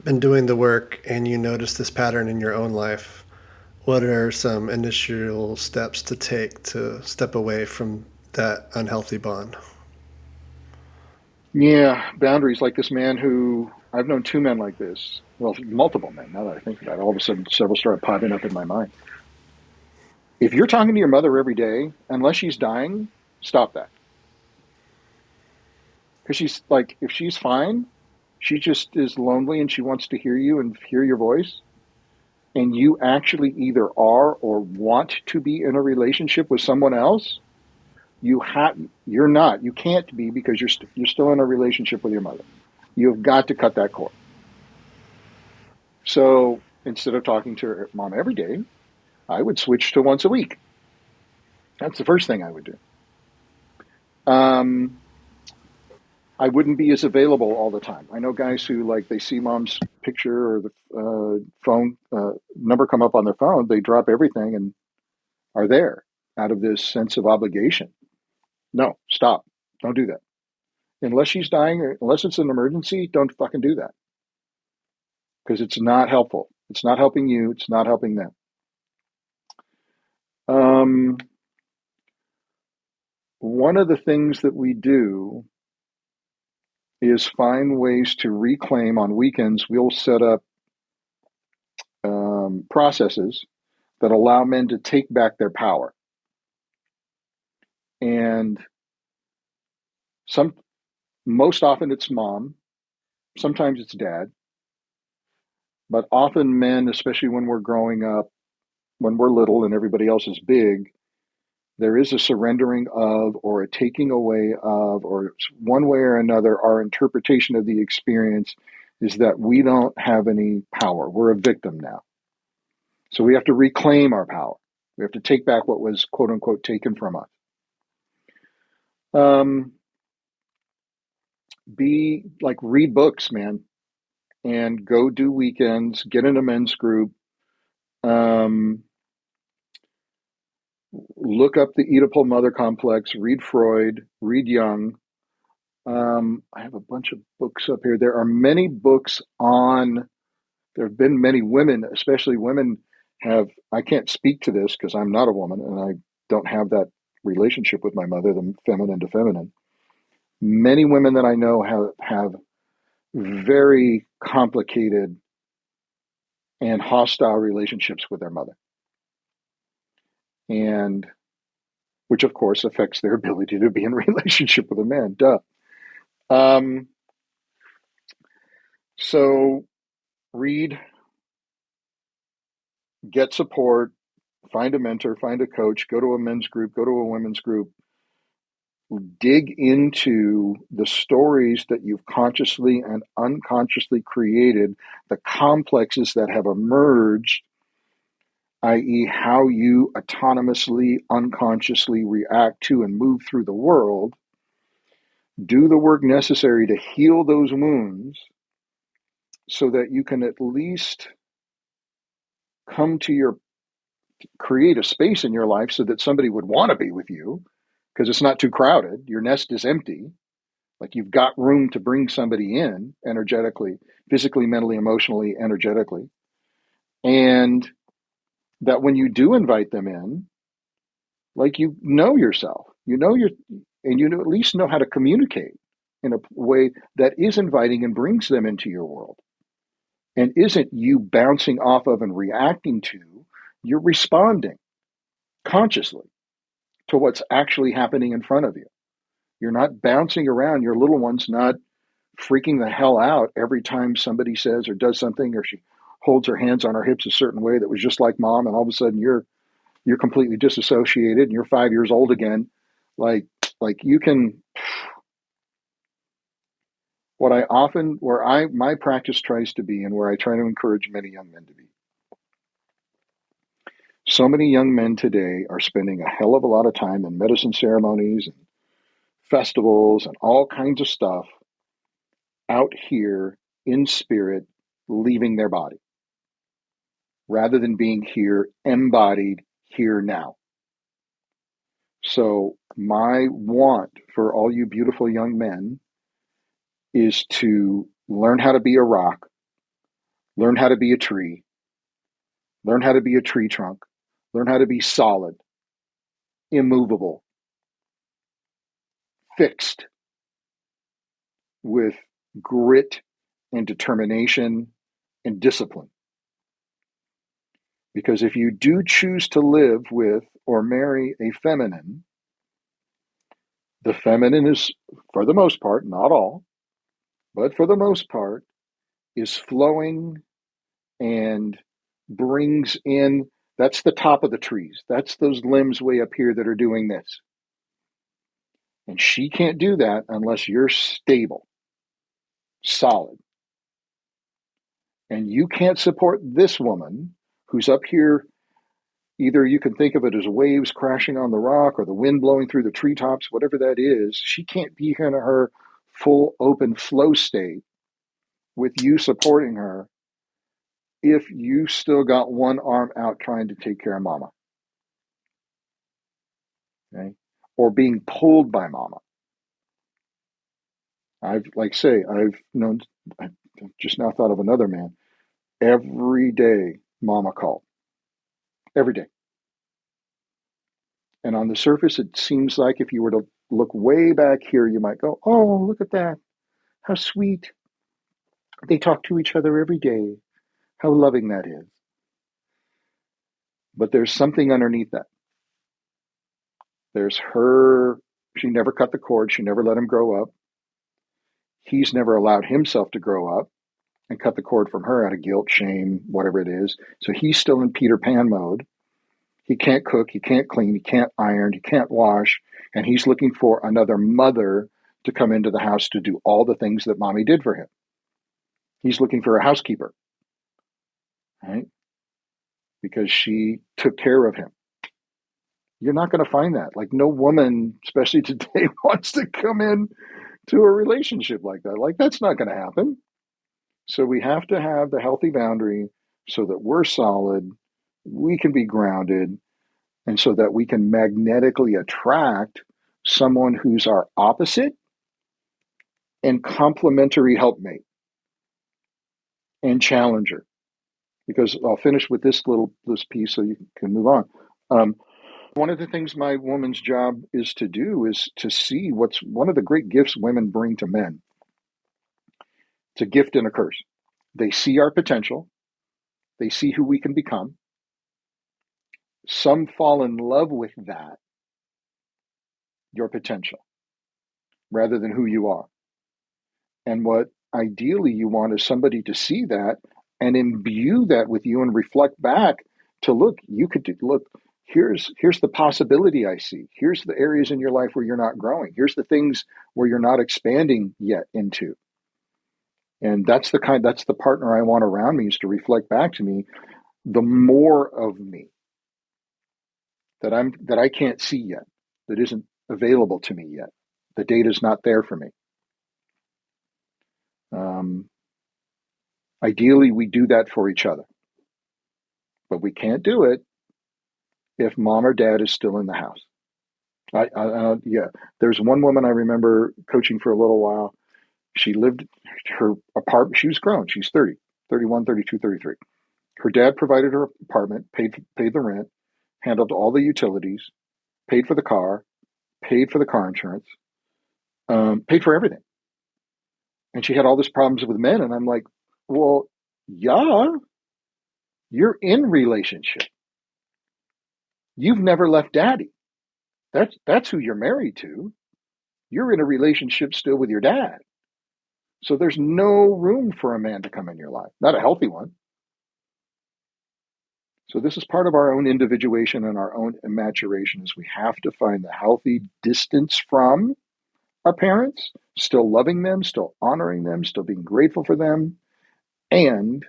been doing the work and you notice this pattern in your own life, what are some initial steps to take to step away from that unhealthy bond? Yeah, boundaries, like this man who I've known two men like this. Well, multiple men. Now that I think about it, all of a sudden several started popping up in my mind. If you're talking to your mother every day, unless she's dying, stop that. Because she's like, if she's fine, she just is lonely and she wants to hear you and hear your voice. And you actually either are or want to be in a relationship with someone else. You're not. You can't be because you're still in a relationship with your mother. You've got to cut that cord. So instead of talking to her mom every day, I would switch to once a week. That's the first thing I would do. I wouldn't be as available all the time. I know guys who, like, they see mom's picture or the phone number come up on their phone, they drop everything and are there out of this sense of obligation. No, stop. Don't do that. Unless she's dying or unless it's an emergency, don't fucking do that. Because it's not helpful. It's not helping you. It's not helping them. One of the things that we do is find ways to reclaim on weekends. We'll set up processes that allow men to take back their power. And most often it's mom, sometimes it's dad, but often men, especially when we're growing up, when we're little and everybody else is big, there is a surrendering of or a taking away of, or one way or another, our interpretation of the experience is that we don't have any power. We're a victim now. So we have to reclaim our power. We have to take back what was, quote unquote, taken from us. be like, read books, man, and go do weekends, get in a men's group, um, look up the Oedipal mother complex, read Freud, read Jung. I have a bunch of books up here. There are many books on, there have been many women, especially women have, I can't speak to this because I'm not a woman and I don't have that relationship with my mother, the feminine to feminine. Many women that I know have very complicated and hostile relationships with their mother, and which of course affects their ability to be in a relationship with a man. Duh. Um, so read, get support, find a mentor, find a coach, go to a men's group, go to a women's group, dig into the stories that you've consciously and unconsciously created, the complexes that have emerged, i.e., how you autonomously, unconsciously react to and move through the world. Do the work necessary to heal those wounds so that you can at least come to your, create a space in your life so that somebody would want to be with you because it's not too crowded. Your nest is empty. Like, you've got room to bring somebody in energetically, physically, mentally, emotionally, energetically. And that when you do invite them in, like, you know yourself, and you at least know how to communicate in a way that is inviting and brings them into your world and isn't you bouncing off of and reacting to. You're responding consciously to what's actually happening in front of you. You're not bouncing around. Your little one's not freaking the hell out every time somebody says or does something, or she holds her hands on her hips a certain way that was just like mom, and all of a sudden you're completely disassociated and you're 5 years old again. Like you can, what I often, where I, my practice tries to be, and where I try to encourage many young men to be. So many young men today are spending a hell of a lot of time in medicine ceremonies and festivals and all kinds of stuff out here in spirit, leaving their body, rather than being here embodied here now. So my want for all you beautiful young men is to learn how to be a rock, learn how to be a tree, learn how to be a tree trunk, learn how to be solid, immovable, fixed, with grit and determination and discipline. Because if you do choose to live with or marry a feminine, the feminine is, for the most part, not all, but for the most part, is flowing and brings in, that's the top of the trees. That's those limbs way up here that are doing this. And she can't do that unless you're stable, solid. And you can't support this woman who's up here. Either you can think of it as waves crashing on the rock or the wind blowing through the treetops, whatever that is. She can't be in her full open flow state with you supporting her if you still got one arm out trying to take care of mama, okay? Or being pulled by mama. I've known, I just now thought of another man. Every day, mama called. Every day. And on the surface, it seems like if you were to look way back here, you might go, oh, look at that. How sweet. They talk to each other every day. How loving that is. But there's something underneath that. There's her, she never cut the cord. She never let him grow up. He's never allowed himself to grow up and cut the cord from her out of guilt, shame, whatever it is. So he's still in Peter Pan mode. He can't cook, he can't clean, he can't iron, he can't wash, and he's looking for another mother to come into the house to do all the things that mommy did for him. He's looking for a housekeeper, right? Because she took care of him. You're not going to find that. Like, no woman, especially today, wants to come in to a relationship like that. Like, that's not going to happen. So we have to have the healthy boundary so that we're solid, we can be grounded, and so that we can magnetically attract someone who's our opposite and complementary helpmate and challenger. Because I'll finish with this piece so you can move on. One of the things my woman's job is to do is to see what's one of the great gifts women bring to men. It's a gift and a curse. They see our potential. They see who we can become. Some fall in love with that, your potential, rather than who you are. And what ideally you want is somebody to see that and imbue that with you and reflect back to look, you could do, look, here's the possibility I see. Here's the areas in your life where you're not growing. Here's the things where you're not expanding yet into. And that's the partner I want around me, is to reflect back to me the more of me that I can't see yet, that isn't available to me yet. The data's not there for me. Ideally, we do that for each other, but we can't do it if mom or dad is still in the house. Yeah, there's one woman I remember coaching for a little while. She lived her apartment. She was grown. She's 30, 31, 32, 33. Her dad provided her apartment, paid the rent, handled all the utilities, paid for the car, paid for the car insurance, paid for everything. And she had all these problems with men. And I'm like, well, yeah, you're in relationship. You've never left daddy. That's who you're married to. You're in a relationship still with your dad. So there's no room for a man to come in your life, not a healthy one. So this is part of our own individuation and our own maturation, is we have to find the healthy distance from our parents, still loving them, still honoring them, still being grateful for them. And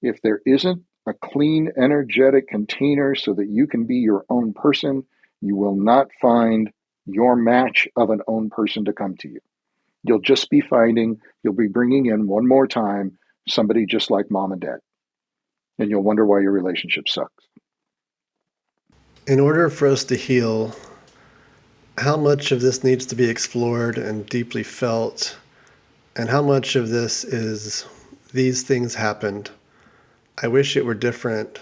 if there isn't a clean, energetic container so that you can be your own person, you will not find your match of an own person to come to you. You'll be bringing in one more time somebody just like mom and dad. And you'll wonder why your relationship sucks. In order for us to heal, how much of this needs to be explored and deeply felt? And how much of this is, these things happened, I wish it were different,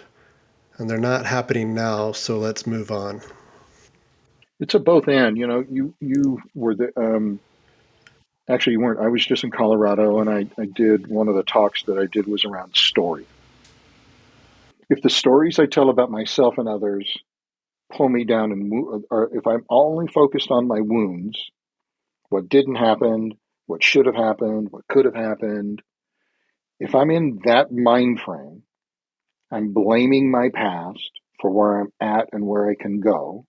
and they're not happening now, so let's move on? It's a both and. You were actually, you weren't. I was just in Colorado, and I did one of the talks that I did was around story. If the stories I tell about myself and others pull me down, or if I'm only focused on my wounds, what didn't happen, what should have happened, what could have happened, if I'm in that mind frame, I'm blaming my past for where I'm at and where I can go.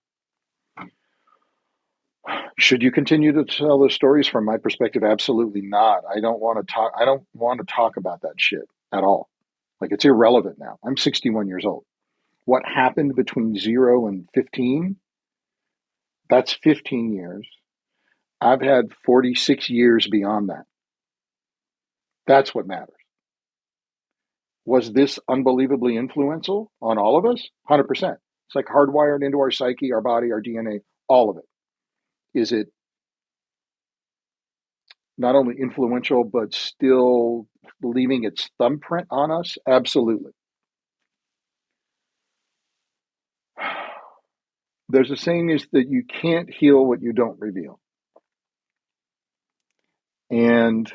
Should you continue to tell those stories? From my perspective, absolutely not. I don't want to talk about that shit at all. Like, it's irrelevant now. I'm 61 years old. What happened between 0 and 15? That's 15 years. I've had 46 years beyond that. That's what matters. Was this unbelievably influential on all of us? 100%. It's like hardwired into our psyche, our body, our DNA, all of it. Is it not only influential, but still leaving its thumbprint on us? Absolutely. There's a saying is that you can't heal what you don't reveal. And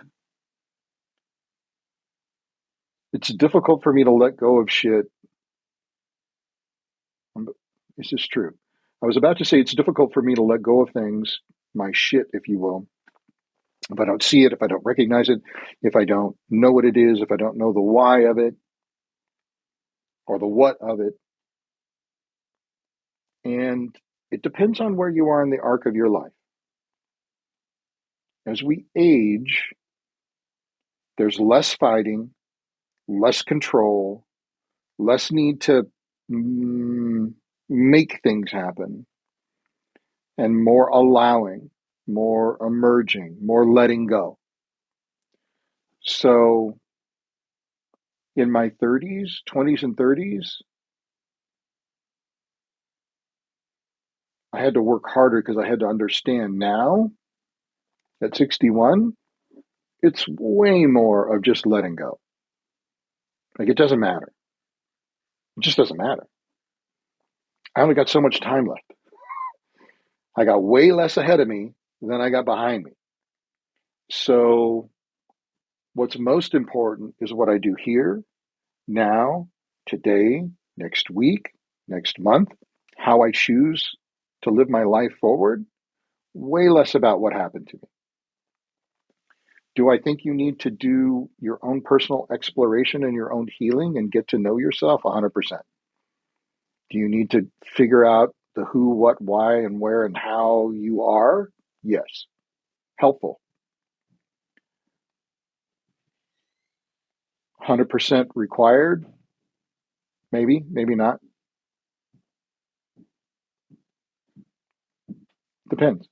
it's difficult for me to let go of shit. This is true. I was about to say it's difficult for me to let go of things, my shit, if you will, if I don't see it, if I don't recognize it, if I don't know what it is, if I don't know the why of it or the what of it. And it depends on where you are in the arc of your life. As we age, there's less fighting, less control, less need to make things happen, and more allowing. more emerging, more letting go. So in my 30s, 20s, and 30s, I had to work harder because I had to understand. Now, at 61, it's way more of just letting go. Like, it doesn't matter. It just doesn't matter. I only got so much time left. I got way less ahead of me than I got behind me. So, what's most important is what I do here, now, today, next week, next month, how I choose to live my life forward. Way less about what happened to me. Do I think you need to do your own personal exploration and your own healing and get to know yourself? 100%. Do you need to figure out the who, what, why, and where and how you are? Yes. Helpful. 100% required? Maybe, maybe not. Depends.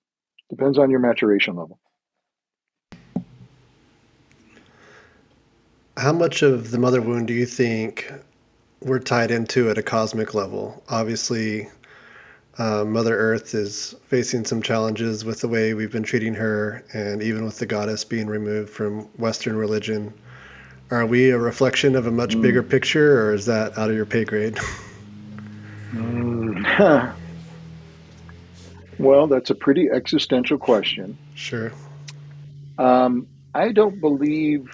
Depends on your maturation level. How much of the mother wound do you think we're tied into at a cosmic level? Obviously, Mother Earth is facing some challenges with the way we've been treating her, and even with the goddess being removed from Western religion. Are we a reflection of a much bigger Mm. picture, or is that out of your pay grade? Mm. Well, that's a pretty existential question. Sure. I don't believe,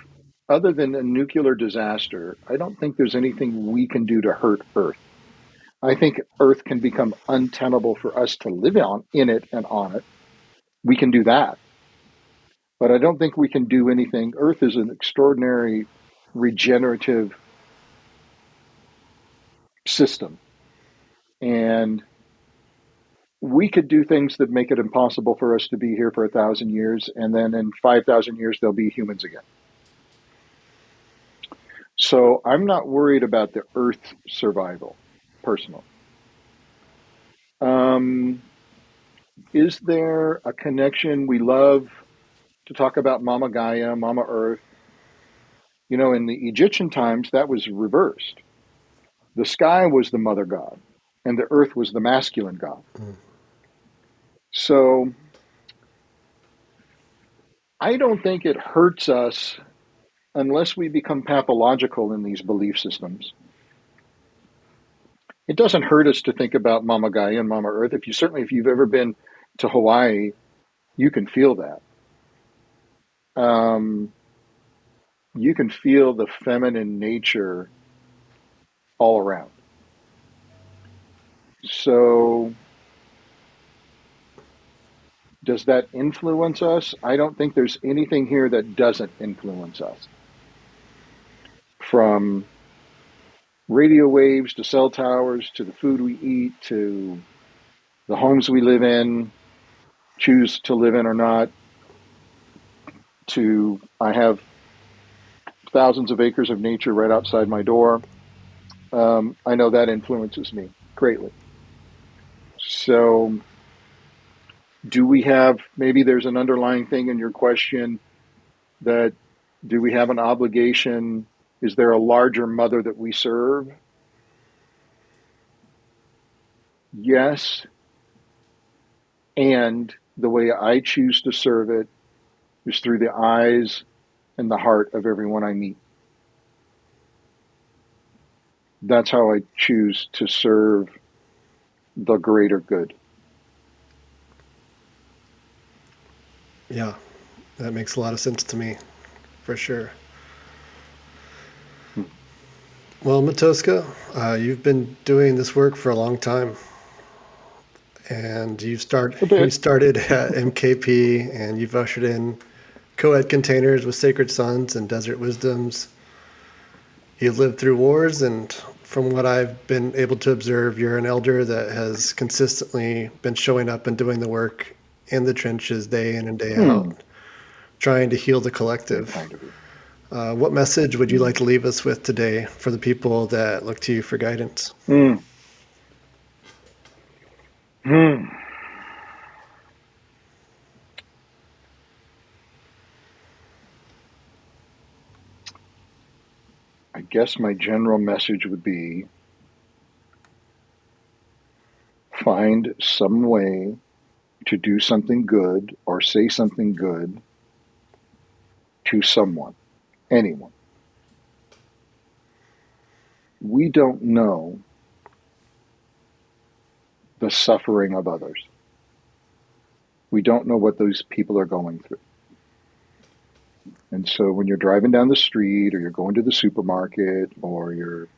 other than a nuclear disaster, I don't think there's anything we can do to hurt Earth. I think Earth can become untenable for us to live on in it and on it. We can do that, but I don't think we can do anything. Earth is an extraordinary regenerative system, and we could do things that make it impossible for us to be here for 1,000 years, and then in 5,000 years there'll be humans again. So I'm not worried about the Earth's survival, personally. Um, is there a connection? We love to talk about Mama Gaia, Mama Earth. You know, in the Egyptian times, that was reversed. The sky was the mother god, and the earth was the masculine god. So I don't think it hurts us unless we become pathological in these belief systems. It doesn't hurt us to think about Mama Gaia and Mama Earth. If you've ever been to Hawaii, you can feel that. Um, you can feel the feminine nature all around. So, does that influence us? I don't think there's anything here that doesn't influence us. From radio waves to cell towers to the food we eat to the homes we live in, choose to live in or not, to I have thousands of acres of nature right outside my door. I know that influences me greatly. So, do we have, maybe there's an underlying thing in your question that, do we have an obligation? Is there a larger mother that we serve? Yes. And the way I choose to serve it is through the eyes and the heart of everyone I meet. That's how I choose to serve the greater good. Yeah, that makes a lot of sense to me, for sure. Hmm. Well, Matoska, you've been doing this work for a long time, and A you bit. started at MKP, and you've ushered in co-ed containers with Sacred Sons and Desert Wisdoms. You lived through wars, and from what I've been able to observe, you're an elder that has consistently been showing up and doing the work in the trenches day in and day Hmm. out, trying to heal the Very collective. kind of you. What message would you Hmm. like to leave us with today for the people that look to you for guidance? Hmm. Hmm. I guess my general message would be find some way to do something good or say something good to someone, anyone. We don't know the suffering of others. We don't know what those people are going through. And so when you're driving down the street or you're going to the supermarket or you're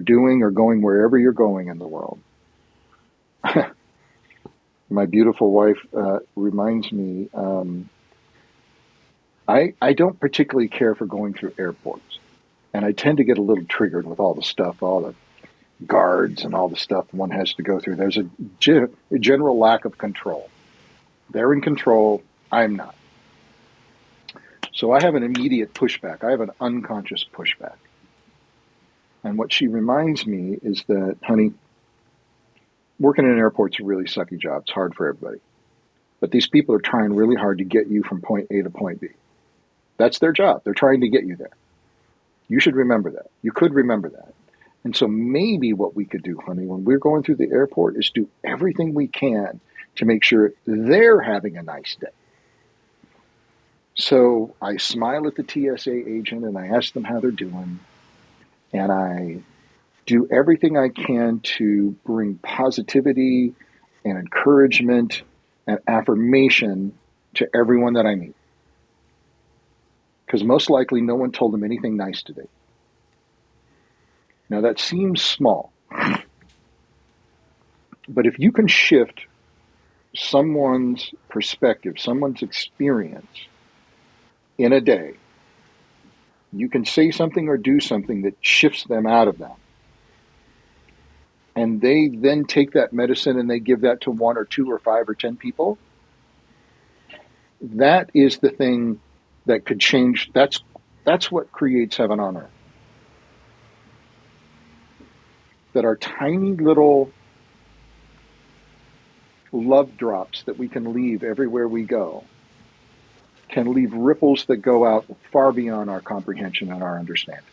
doing or going wherever you're going in the world, my beautiful wife reminds me, I don't particularly care for going through airports. And I tend to get a little triggered with all the stuff, all the guards and all the stuff one has to go through. There's a general lack of control. They're in control. I'm not. So I have an immediate pushback. I have an unconscious pushback. And what she reminds me is that, honey, working in an airport's a really sucky job. It's hard for everybody. But these people are trying really hard to get you from point A to point B. That's their job. They're trying to get you there. You should remember that. You could remember that. And so maybe what we could do, honey, when we're going through the airport is do everything we can to make sure they're having a nice day. So I smile at the TSA agent and I ask them how they're doing. And I do everything I can to bring positivity and encouragement and affirmation to everyone that I meet. Because most likely no one told them anything nice today. Now that seems small, but if you can shift someone's perspective, someone's experience in a day, you can say something or do something that shifts them out of that. And they then take that medicine and they give that to 1 or 2 or 5 or 10 people. That is the thing that could change. That's what creates heaven on earth. That are tiny little love drops that we can leave everywhere we go can leave ripples that go out far beyond our comprehension and our understanding.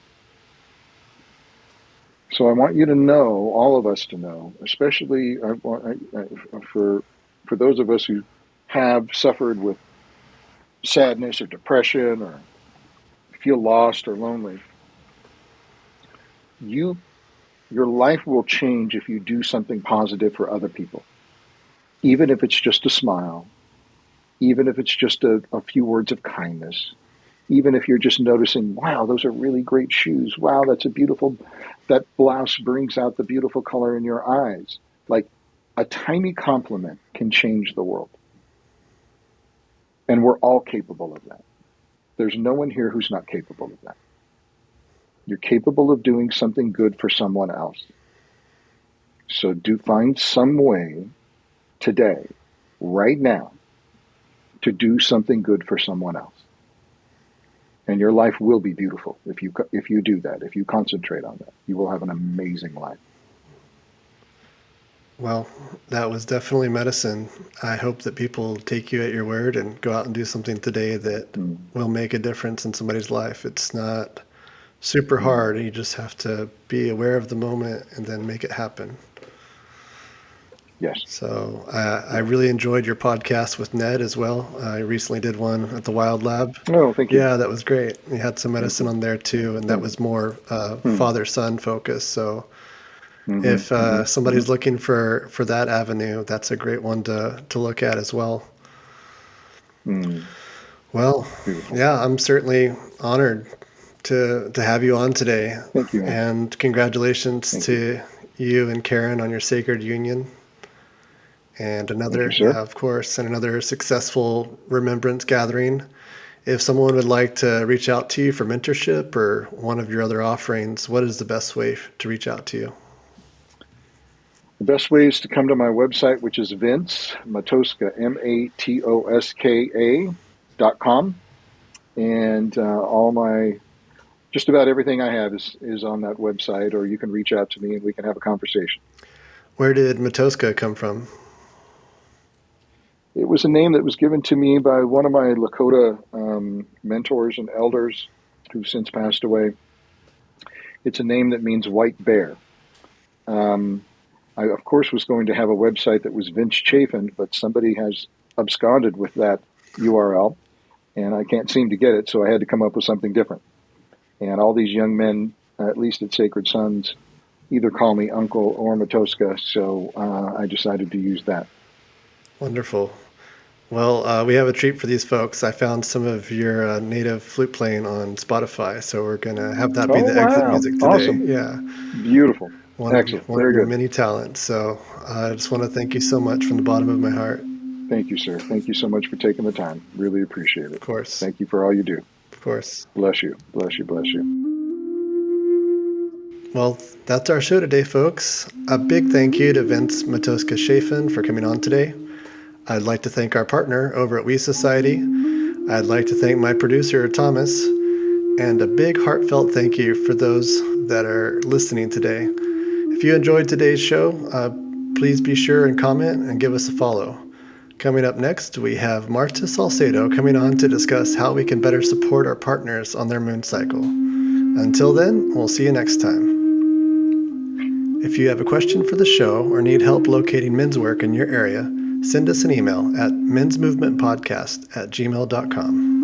So I want you to know, all of us to know, especially for those of us who have suffered with sadness or depression or feel lost or lonely, your life will change if you do something positive for other people. Even if it's just a smile, even if it's just a few words of kindness, even if you're just noticing, wow, those are really great shoes. Wow, that blouse brings out the beautiful color in your eyes. Like a tiny compliment can change the world. And we're all capable of that. There's no one here who's not capable of that. You're capable of doing something good for someone else. So find some way today, right now, to do something good for someone else. And your life will be beautiful if you do that, if you concentrate on that. You will have an amazing life. Well, that was definitely medicine. I hope that people take you at your word and go out and do something today that will make a difference in somebody's life. It's not super hard. You just have to be aware of the moment and then make it happen. Yes. So I really enjoyed your podcast with Ned as well. I recently did one at the Wild Lab. Oh, thank you. Yeah, that was great. We had some medicine on there too, and that was more father-son focused. So if somebody's looking for that avenue, that's a great one to look at as well. Well, Beautiful. yeah, I'm certainly honored to have you on today. Thank you. And congratulations to you and Karen on your sacred union. And another, of course, and another successful remembrance gathering. If someone would like to reach out to you for mentorship or one of your other offerings, what is the best way to reach out to you? The best way is to come to my website, which is Matoska, Matoska.com. And just about everything I have is on that website, or you can reach out to me and we can have a conversation. Where did Matoska come from? It was a name that was given to me by one of my Lakota mentors and elders who've since passed away. It's a name that means white bear. I, of course, was going to have a website that was Vince Chafin, but somebody has absconded with that URL, and I can't seem to get it, so I had to come up with something different. And all these young men, at least at Sacred Sons, either call me Uncle or Matoska, so I decided to use that. Wonderful. Well, we have a treat for these folks. I found some of your native flute playing on Spotify, so we're going to have that be Oh, the exit wow. music today. Awesome. Yeah, Beautiful. Excellent. one of Very your good. many talents. So I just want to thank you so much from the bottom of my heart. Thank you, sir. Thank you so much for taking the time. Really appreciate it. Of course. Thank you for all you do. Of course. Bless you. Bless you. Bless you. Well, that's our show today, folks. A big thank you to Vince Matoska Chafin for coming on today. I'd like to thank our partner over at We Society. I'd like to thank my producer, Thomas, and a big heartfelt thank you for those that are listening today. If you enjoyed today's show, please be sure and comment and give us a follow. Coming up next, we have Marta Salcedo coming on to discuss how we can better support our partners on their moon cycle. Until then, we'll see you next time. If you have a question for the show or need help locating men's work in your area, send us an email at mensmovementpodcast@gmail.com.